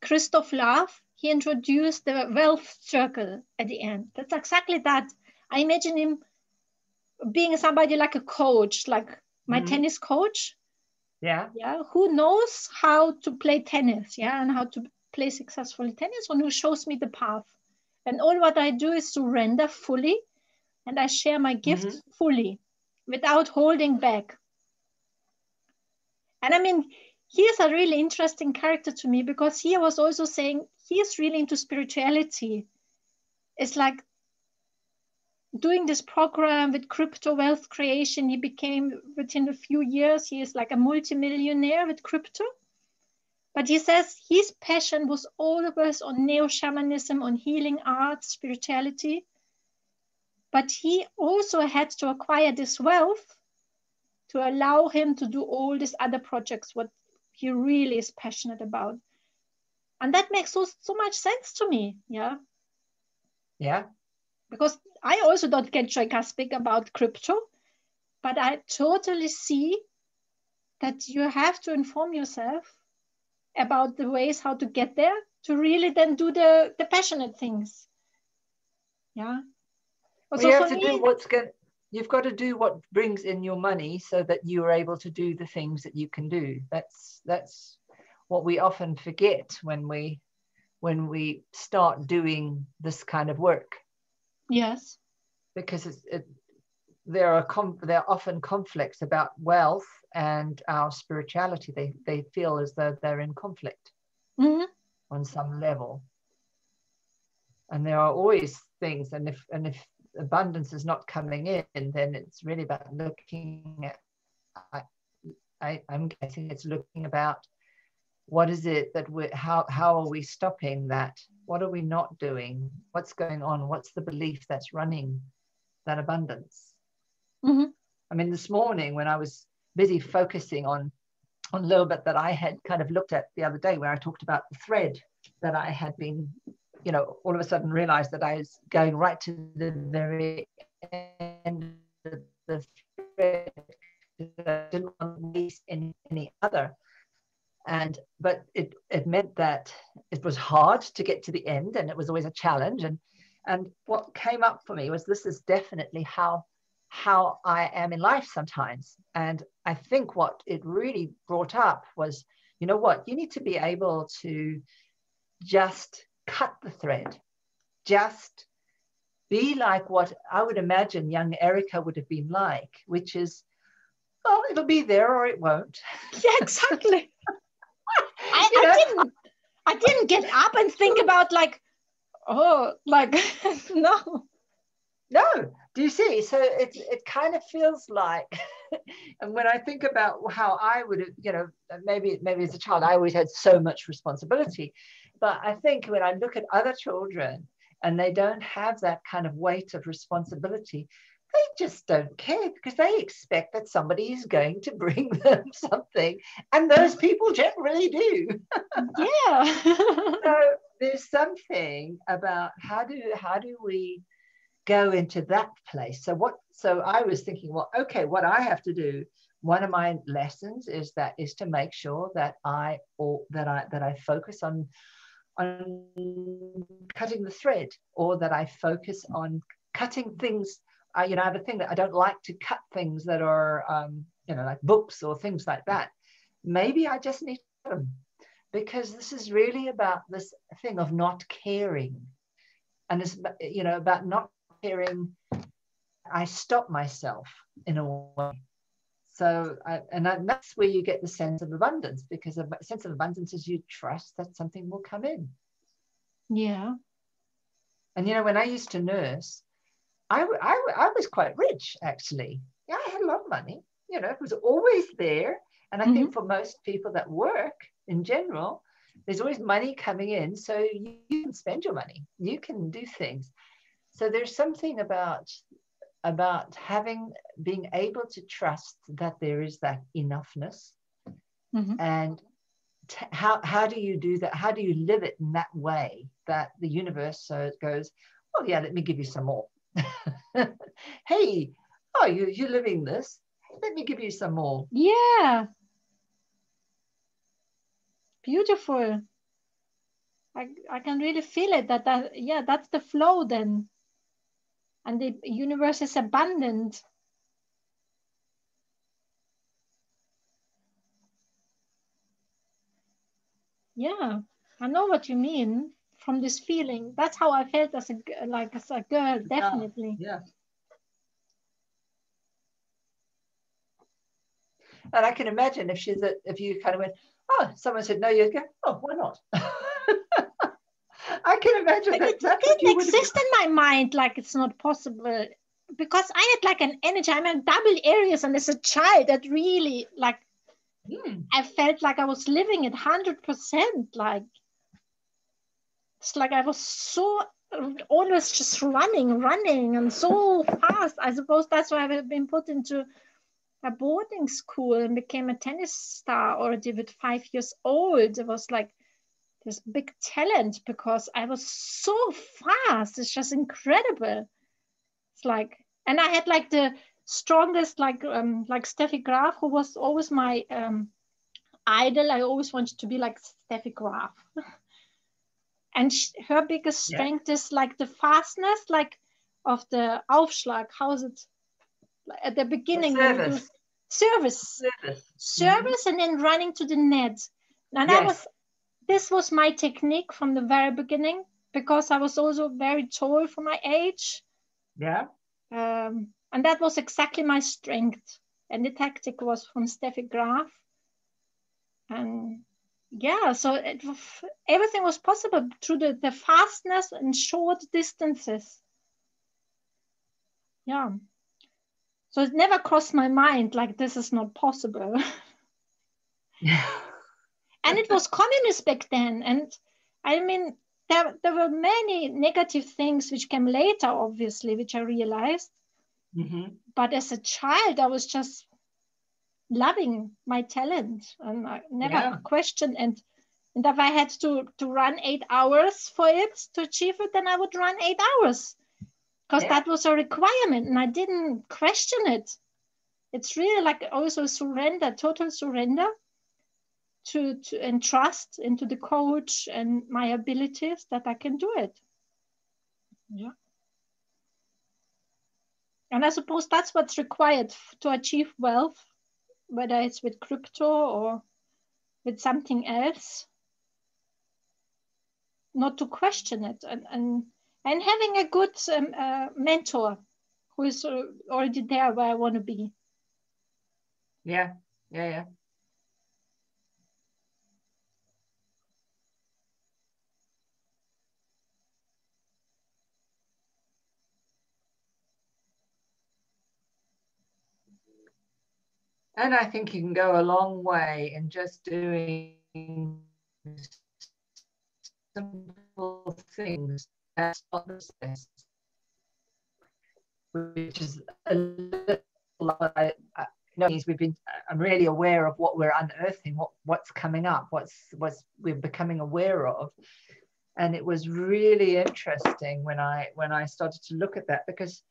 Christoph Love. He introduced the wealth circle at the end. That's exactly that. I imagine him being somebody like a coach, like my Mm-hmm. tennis coach. Yeah. Yeah, who knows how to play tennis, yeah, and how to play successfully tennis, and who shows me the path. And all what I do is surrender fully, and I share my Mm-hmm. gifts fully without holding back. And I mean, he is a really interesting character to me because he was also saying he is really into spirituality. It's like doing this program with crypto wealth creation. He became, within a few years, he is like a multimillionaire with crypto. But he says his passion was always on neo shamanism, on healing arts, spirituality. But he also had to acquire this wealth to allow him to do all these other projects, what he really is passionate about. And that makes so much sense to me. Yeah. Yeah. Because I also don't get sarcastic about crypto, but I totally see that you have to inform yourself about the ways how to get there to really then do the passionate things. Yeah. Well, you Also have for to do me, what's going. You've got to do what brings in your money so that you are able to do the things that you can do. That's what we often forget when we start doing this kind of work, yes. because there are often conflicts about wealth and our spirituality. They feel as though they're in conflict Hmm. on some level, and there are always things. And if abundance is not coming in, then it's really about looking at. I'm guessing it's looking about what is it that how are we stopping that? What are we not doing? What's going on? What's the belief that's running that abundance? Hmm. I mean, this morning when I was busy focusing on a little bit that I had kind of looked at the other day, where I talked about the thread that I had been, all of a sudden realized that I was going right to the very end of the thread. I didn't want to waste any other. But it meant that it was hard to get to the end, and it was always a challenge. And what came up for me was, this is definitely how I am in life sometimes. And I think what it really brought up was, you know what, you need to be able to just cut the thread, just be like what I would imagine young Erica would have been like, which is, oh, it'll be there or it won't. Yeah, exactly. I, you I know didn't I didn't get up and think about like, oh, like no. No, do you see? So it kind of feels like, and when I think about how I would, maybe as a child, I always had so much responsibility. But I think when I look at other children and they don't have that kind of weight of responsibility, they just don't care, because they expect that somebody is going to bring them something. And those people generally do. Yeah. So there's something about how do we go into that place. So I was thinking, well, okay, what I have to do, one of my lessons is to make sure that I focus cutting the thread, or that I focus on cutting things. I have a thing that I don't like to cut things that are, like books or things like that. Maybe I just need to cut them, because this is really about this thing of not caring. And it's, about not caring. I stop myself in a way. So, that's where you get the sense of abundance, because a sense of abundance is you trust that something will come in. Yeah. And, when I used to nurse, I was quite rich, actually. Yeah, I had a lot of money. It was always there. And I think for most people that work in general, there's always money coming in. So you can spend your money. You can do things. So there's something about being able to trust that there is that enoughness. And how do you do that? How do you live it in that way that the universe goes, oh yeah, let me give you some more. Hey, oh, you're living this. Let me give you some more. Yeah. Beautiful. I can really feel it, that's the flow then. And the universe is abundant. Yeah, I know what you mean from this feeling. That's how I felt as a girl, definitely. Yeah. And I can imagine if you kind of went, oh, someone said no, you go, oh, why not? I can imagine it didn't exist in my mind, like it's not possible, because I had like an energy. I'm a double Aries, and as a child, that really I felt like I was living it 100%. Like it's like I was so always just running, and so fast. I suppose that's why I've been put into a boarding school and became a tennis star already with 5 years old. It was like this big talent because I was so fast. It's just incredible. It's like, and I had like the strongest, like Steffi Graf, who was always my idol. I always wanted to be like Steffi Graf. And her biggest strength is like the fastness, like of the Aufschlag. How is it? At the beginning, when you do service, and then running to the net. And this was my technique from the very beginning, because I was also very tall for my age. Yeah. And that was exactly my strength. And the tactic was from Steffi Graf. And so everything was possible through the fastness and short distances. Yeah. So it never crossed my mind like this is not possible. Yeah. And it was communist back then. And I mean, there were many negative things which came later, obviously, which I realized. But as a child, I was just loving my talent, and I never questioned. And if I had to run 8 hours for it to achieve it, then I would run 8 hours, because that was a requirement, and I didn't question it. It's really like also surrender, total surrender to and trust into the coach and my abilities that I can do it. Yeah. And I suppose that's what's required to achieve wealth, whether it's with crypto or with something else. Not to question it, and having a good mentor who is already there where I want to be. Yeah. And I think you can go a long way in just doing simple things. That's not the best, which is a little. I'm really aware of what we're unearthing, what's coming up, what's we're becoming aware of. And it was really interesting when I started to look at that, because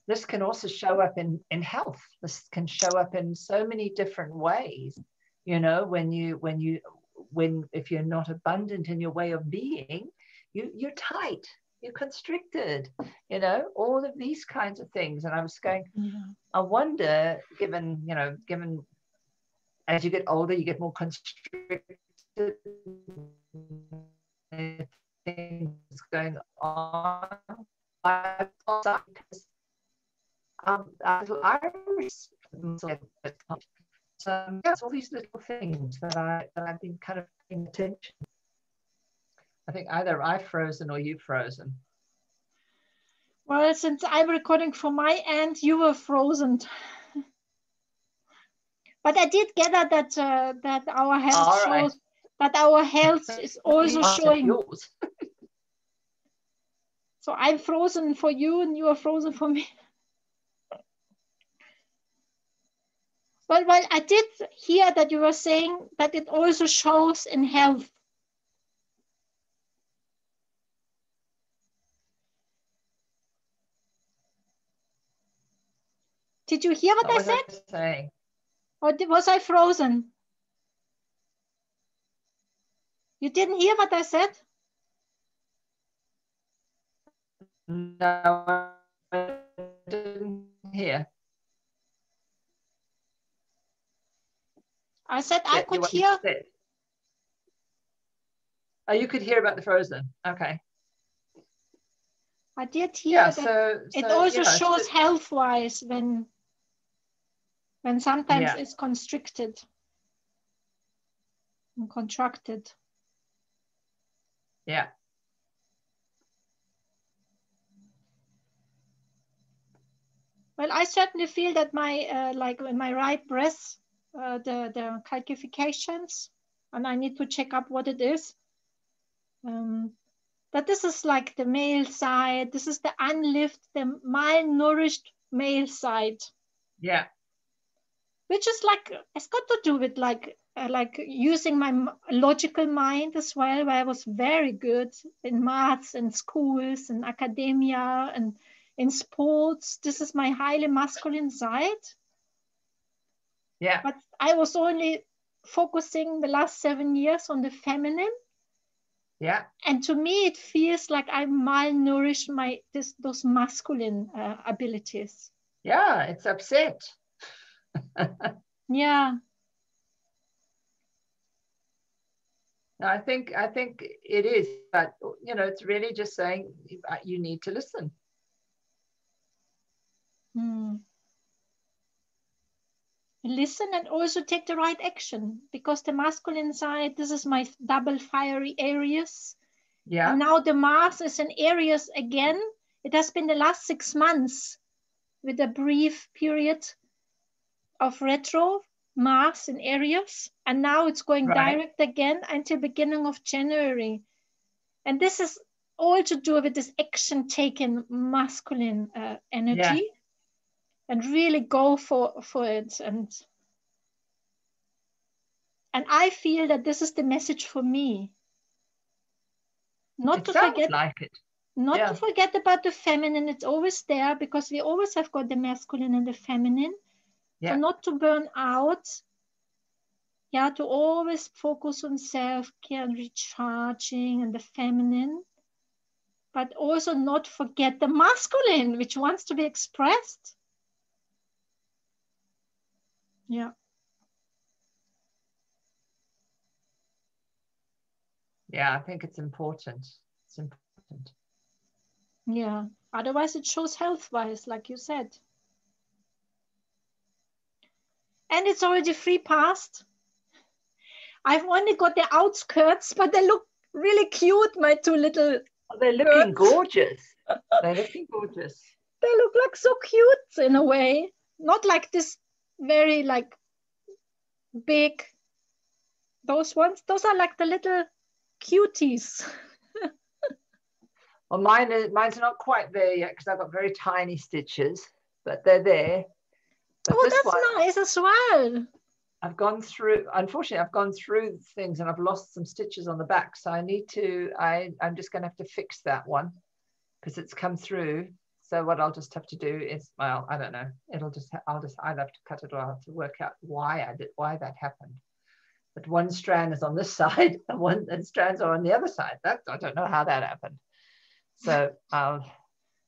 this can also show up in health. This can show up in so many different ways. When you if you're not abundant in your way of being, you're tight, you're constricted, all of these kinds of things. And I was going, I wonder, given as you get older, you get more constricted, things going on. Iris, so it's all these little things that I've been kind of paying attention. I think either I've frozen or you've frozen. Well, since I'm recording from my end, you were frozen. But I did gather that our health shows that our health is also showing. Yours. So I'm frozen for you, and you are frozen for me. Well, I did hear that you were saying that it also shows in health. Did you hear what I said? Or was I frozen? You didn't hear what I said? No, I didn't hear. I said I could hear. Oh, you could hear about the frozen. Okay. I did hear that it also shows health-wise when sometimes it's constricted and contracted. Yeah. Well, I certainly feel that my like in my right breast, the calcifications, and I need to check up what it is. That this is like the male side. This is the unlived, the malnourished male side. Yeah. Which is like, it's got to do with like using my logical mind as well, where I was very good in maths and schools and academia and in sports. This is my highly masculine side. Yeah. But I was only focusing the last 7 years on the feminine. Yeah. And to me, it feels like I malnourished those masculine abilities. Yeah, it's upset. Yeah. I think it is, but it's really just saying you need to listen. Listen and also take the right action, because the masculine side, this is my double fiery areas. Yeah. And now the Mars is in Aries again. It has been the last 6 months with a brief period of retro Mars in Aries. And now it's going direct again until beginning of January. And this is all to do with this action taken masculine energy. Yeah. And really go for it. And I feel that this is the message for me. Not to forget about the feminine. It's always there, because we always have got the masculine and the feminine. Yeah. So not to burn out. Yeah, to always focus on self-care and recharging and the feminine. But also not forget the masculine, which wants to be expressed. Yeah. Yeah, I think it's important. It's important. Yeah. Otherwise, it shows health-wise, like you said. And it's already free passed. I've only got the outskirts, but they look really cute, my two little they're looking gorgeous. They're looking gorgeous. They look like so cute in a way. Not like this very like big, those ones. Those are like the little cuties. Well, mine's not quite there yet, because I've got very tiny stitches, but they're there. But that's nice as well. Unfortunately, I've gone through things and I've lost some stitches on the back. So I'm just going to have to fix that one, because it's come through. So what I'll just have to do is, well, I don't know. I'll have to cut it or I'll have to work out why that happened. but one strand is on this side and strands are on the other side. That, I don't know how that happened. So I'll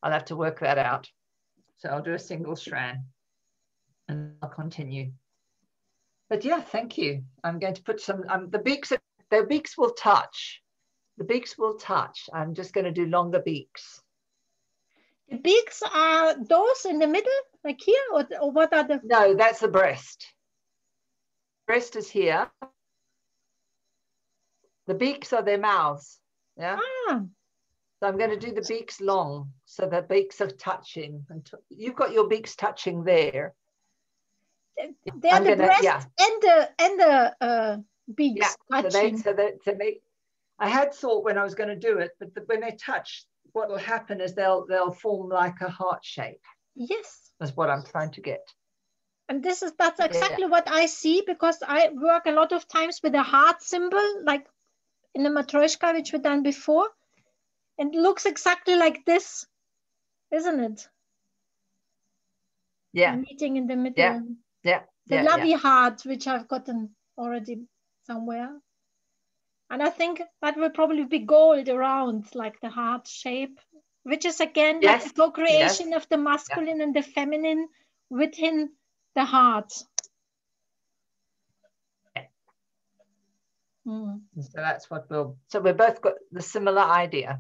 have to work that out. So I'll do a single strand and I'll continue. But yeah, thank you. I'm going to put some, the beaks will touch. The beaks will touch. I'm just going to do longer beaks. The beaks are those in the middle, like here, or what are the? No, that's the breast. Breast is here. The beaks are their mouths. Yeah. Ah. So I'm going to do the beaks long, so the beaks are touching. And you've got your beaks touching there. They are the breast and the beaks touching. I had thought when I was going to do it, but when they touch, what will happen is they'll form like a heart shape. Yes. That's what I'm trying to get. And that's exactly what I see, because I work a lot of times with a heart symbol, like in the Matryoshka, which we've done before. And it looks exactly like this, isn't it? Yeah. The meeting in the middle. Yeah. Yeah. The lovey heart, which I've gotten already somewhere. And I think that will probably be gold around, like the heart shape, which is again like the co-creation of the masculine and the feminine within the heart. So that's what so we've both got the similar idea.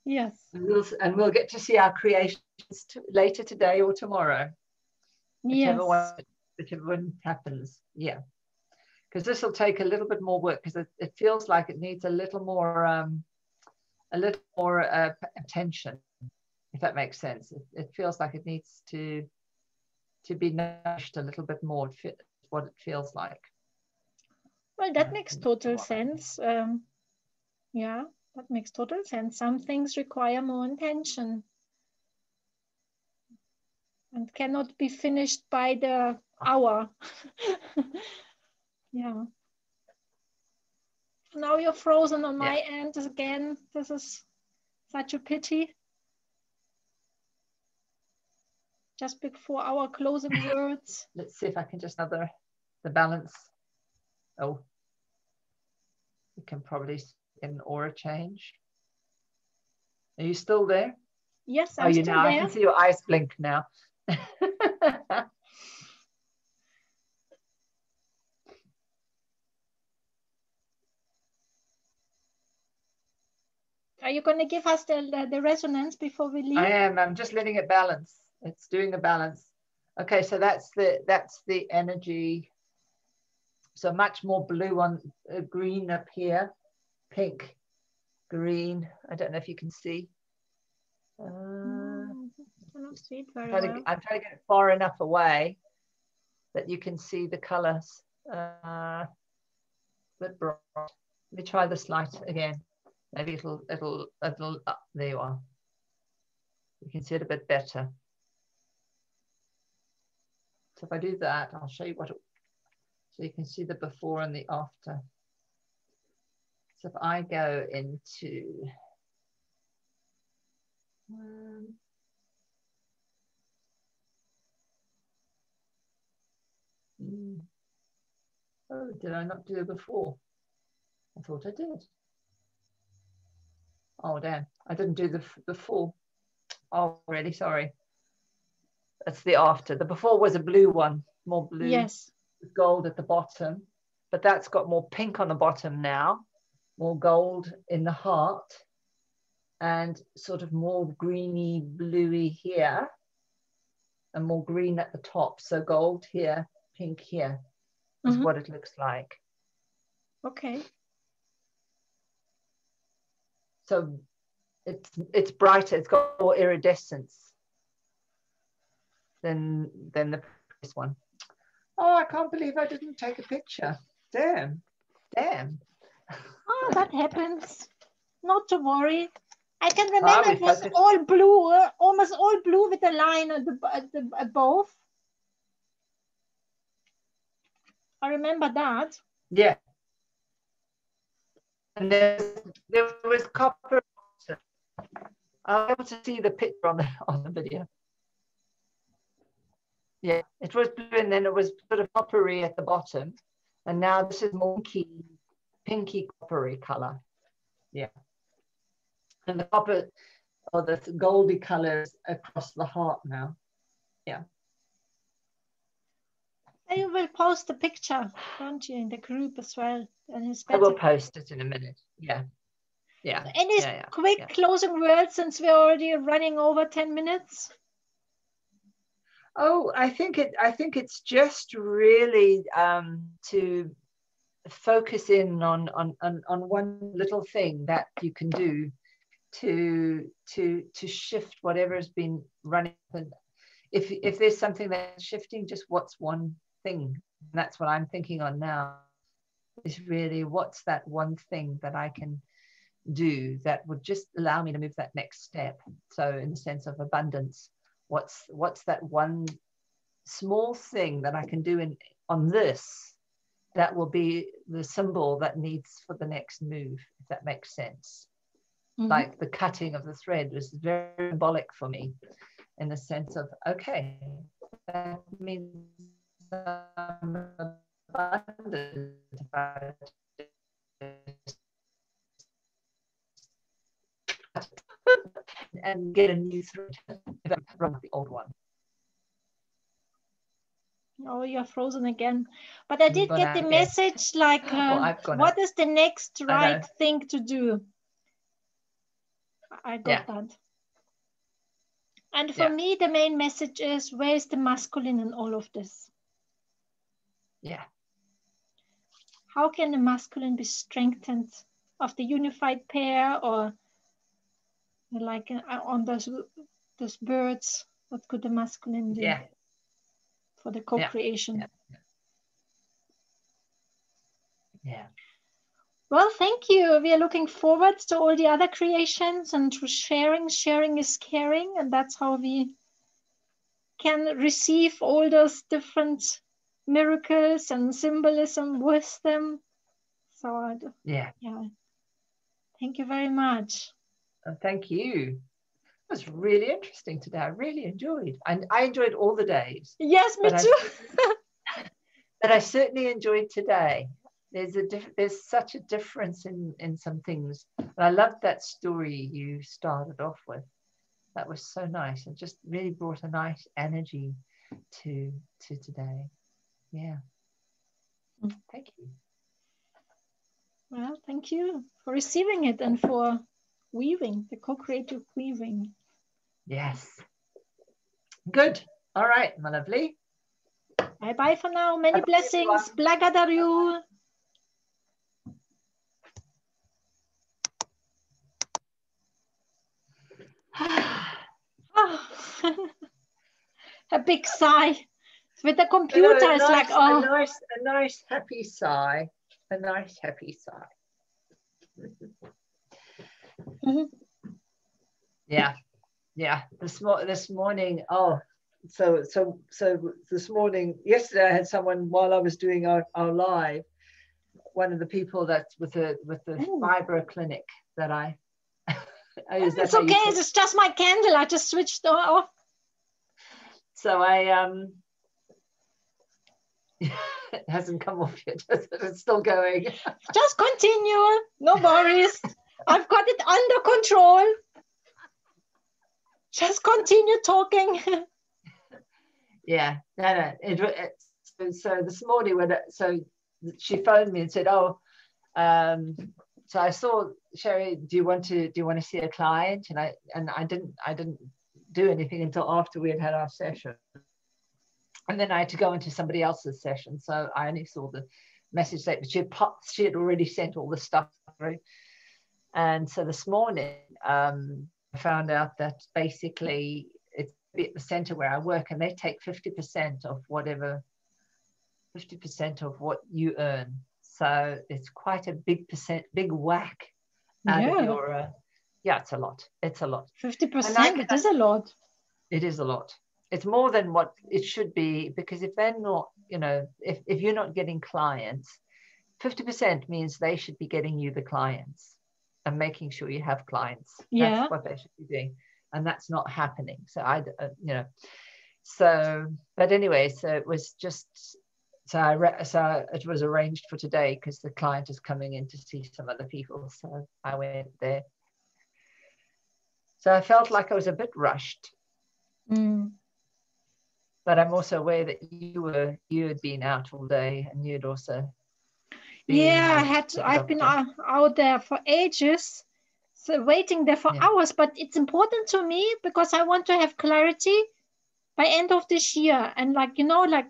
Yes. And we'll get to see our creations later today or tomorrow. Whichever one happens. Yeah. Because this will take a little bit more work, because it feels like it needs a little more attention, if that makes sense. It feels like it needs to be nourished a little bit more. What it feels like. Well, that makes total sense. Yeah, that makes total sense. Some things require more intention and cannot be finished by the hour. Yeah. Now you're frozen on my end again. This is such a pity. Just before our closing words. Let's see if I can just the balance. Oh, you can probably see an aura change. Are you still there? Yes, I'm still there. I can see your eyes blink now. Are you going to give us the resonance before we leave? I am. I'm just letting it balance. It's doing a balance. Okay, so that's the energy. So much more blue on green up here, pink, green. I don't know if you can see. I don't see it very well. I'm trying to get it far enough away that you can see the colors. Bit bright. Let me try this light again. Maybe it'll there you are. You can see it a bit better. So if I do that, I'll show you so you can see the before and the after. So if I go into oh, did I not do it before? I thought I did. Oh, damn. I didn't do the before. Oh, really? Sorry. That's the after. The before was a blue one, more blue. Yes. With gold at the bottom. But that's got more pink on the bottom now, more gold in the heart, and sort of more greeny, bluey here, and more green at the top. So gold here, pink here is what it looks like. Okay. So it's brighter. It's got more iridescence than the previous one. Oh, I can't believe I didn't take a picture. Damn. Oh, that happens. Not to worry. I can remember it was all blue, almost all blue with a line at the above. I remember that. Yeah. And there was copper. I'll be able to see the picture on the video. Yeah, it was blue, and then it was sort of coppery at the bottom, and now this is more pinky coppery color. Yeah, and the copper or the goldy colors across the heart now. Yeah. And you will post the picture, don't you, in the group as well? And it's I will better. post it in a minute. Yeah. Yeah. So any quick closing words, since we're already running over 10 minutes? Oh, I think it's just really to focus in on one little thing that you can do to shift whatever has been running. If there's something that's shifting, just what's one thing? And that's what I'm thinking on now, is really what's that one thing that I can do that would just allow me to move that next step. So in the sense of abundance, what's that one small thing that I can do on this that will be the symbol that needs for the next move, if that makes sense. Mm-hmm. Like the cutting of the thread was very symbolic for me, in the sense of, okay, that means I'm abundant and get a new thread from the old one. Oh, you're frozen again. But I did get the message, like, what is the next right thing to do? I got that. And for me, the main message is, where is the masculine in all of this? Yeah. How can the masculine be strengthened of the unified pair, or like on those birds? What could the masculine do for the co-creation? Yeah. Well, thank you. We are looking forward to all the other creations and to sharing. Sharing is caring, and that's how we can receive all those different miracles and symbolism with them. So, yeah. Thank you very much. Thank you. It was really interesting today. I really enjoyed. And I enjoyed all the days. Yes, me too. But I certainly enjoyed today. There's such a difference in some things. And I loved that story you started off with. That was so nice, and just really brought a nice energy to today. Yeah. Thank you. Well, thank you for receiving it and for weaving, the co-creative weaving. Yes. Good. All right, my lovely. Bye-bye for now. Many blessings. Blagadariu. A big sigh. With the computer, it's like, oh. A nice happy sigh. A nice happy sigh. Mm-hmm. Yeah. This morning, so this morning, yesterday I had someone, while I was doing our live, one of the people that's with the fibro clinic that I it's okay, it's just my candle. I just switched off. So it hasn't come off yet. It's still going. Just continue. No worries. I've got it under control. Just continue talking. Yeah. No. So this morning so she phoned me and said, "Oh, so I saw Sherry. Do you want to see a client?" And I didn't do anything until after we had our session. And then I had to go into somebody else's session, so I only saw the message that she had already sent all the stuff through. And so this morning, I found out that basically it's at the center where I work, and they take 50% of whatever, 50% of what you earn. So it's quite a big whack out of your. It's a lot. It's a lot. 50%. It is a lot. It is a lot. It's more than what it should be, because if they're not, if you're not getting clients, 50% means they should be getting you the clients and making sure you have clients. That's what they should be doing. And that's not happening. So So, but anyway, so it was just, so it was arranged for today because the client is coming in to see some other people. So I went there. So I felt like I was a bit rushed. But I'm also aware that you had been out all day and you'd also been Yeah, I've been out there for ages, so waiting there for hours, but it's important to me because I want to have clarity by end of this year. And like, you know, like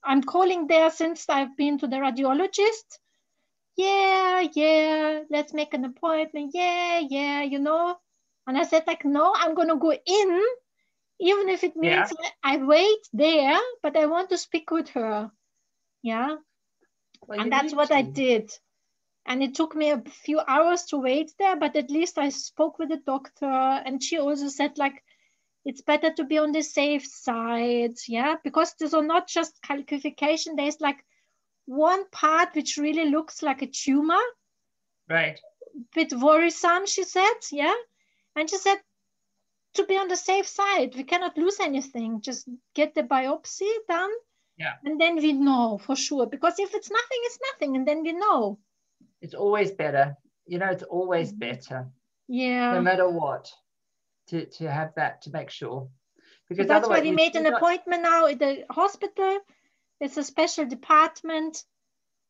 I'm calling there since I've been to the radiologist. Yeah, let's make an appointment. Yeah, you know. And I said like, no, I'm going to go in, even if it means I wait there, but I want to speak with her. Yeah. Well, and that's what I did. And it took me a few hours to wait there, but at least I spoke with the doctor. And she also said, like, it's better to be on the safe side. Yeah. Because there's not just calcification, there's like one part which really looks like a tumor. Right. Bit worrisome, she said. Yeah. And she said, to be on the safe side, we cannot lose anything. Just get the biopsy done. Yeah. And then we know for sure. Because if it's nothing, it's nothing. And then we know. It's always better. You know, it's always better. Yeah. No matter what, to have that, to make sure. Because so that's why we made an appointment now at the hospital. It's a special department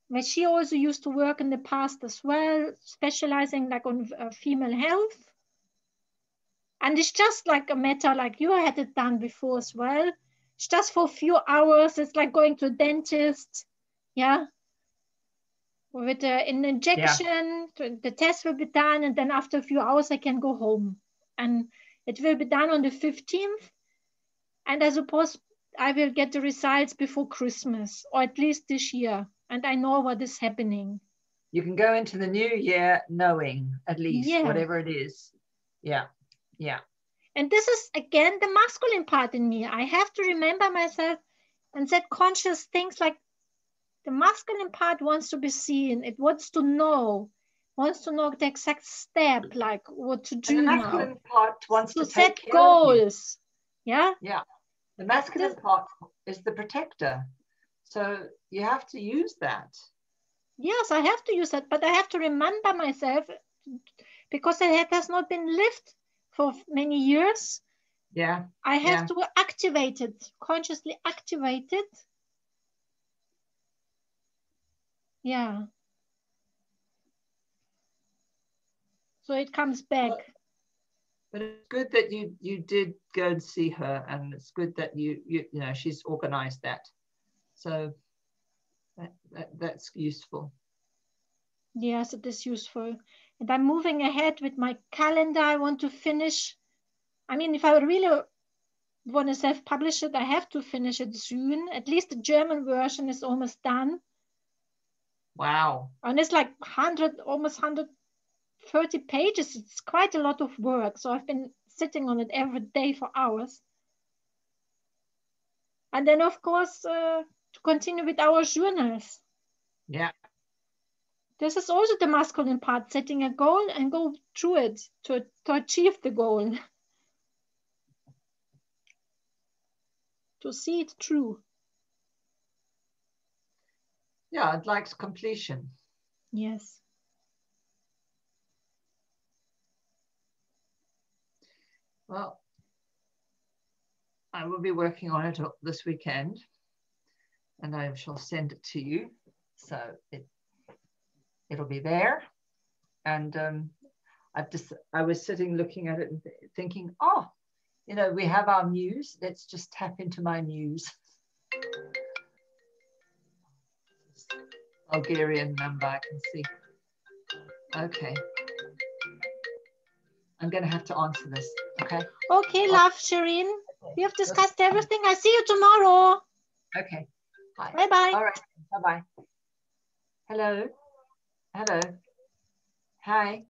where she also used to work in the past as well, specializing like on female health. And it's just like a matter, like you had it done before as well. It's just for a few hours. It's like going to a dentist. Yeah. With an injection, the test will be done. And then after a few hours, I can go home. And it will be done on the 15th. And I suppose I will get the results before Christmas, or at least this year. And I know what is happening. You can go into the new year knowing, at least, whatever it is. Yeah. And this is, again, the masculine part in me. I have to remember myself and set conscious things like the masculine part wants to be seen. It wants to know the exact step, like what to do now. And the masculine part wants to set take care goals. Yeah. The masculine part is the protector. So you have to use that. Yes, I have to use that, but I have to remember myself because it has not been lived for many years. Yeah. I have to activate it, consciously activate it. Yeah. So it comes back. But it's good that you did go and see her, and it's good that you know she's organized that. So that's useful. Yes, it is useful. And I'm moving ahead with my calendar. I want to finish. I mean, if I really want to self-publish it, I have to finish it soon. At least the German version is almost done. Wow. And it's like almost 130 pages. It's quite a lot of work. So I've been sitting on it every day for hours. And then, of course, to continue with our journals. Yeah. This is also the masculine part, setting a goal and go through it to achieve the goal. To see it through. Yeah, it likes completion. Yes. Well, I will be working on it this weekend, and I shall send it to you. So it'll be there. And I was sitting looking at it and thinking, oh, you know, we have our muse. Let's just tap into my muse. Bulgarian number, I can see. Okay. I'm going to have to answer this. Okay. Okay, love, Shireen. We have discussed everything. I see you tomorrow. Okay. Bye. Bye-bye. All right. Bye-bye. Hello. Hi.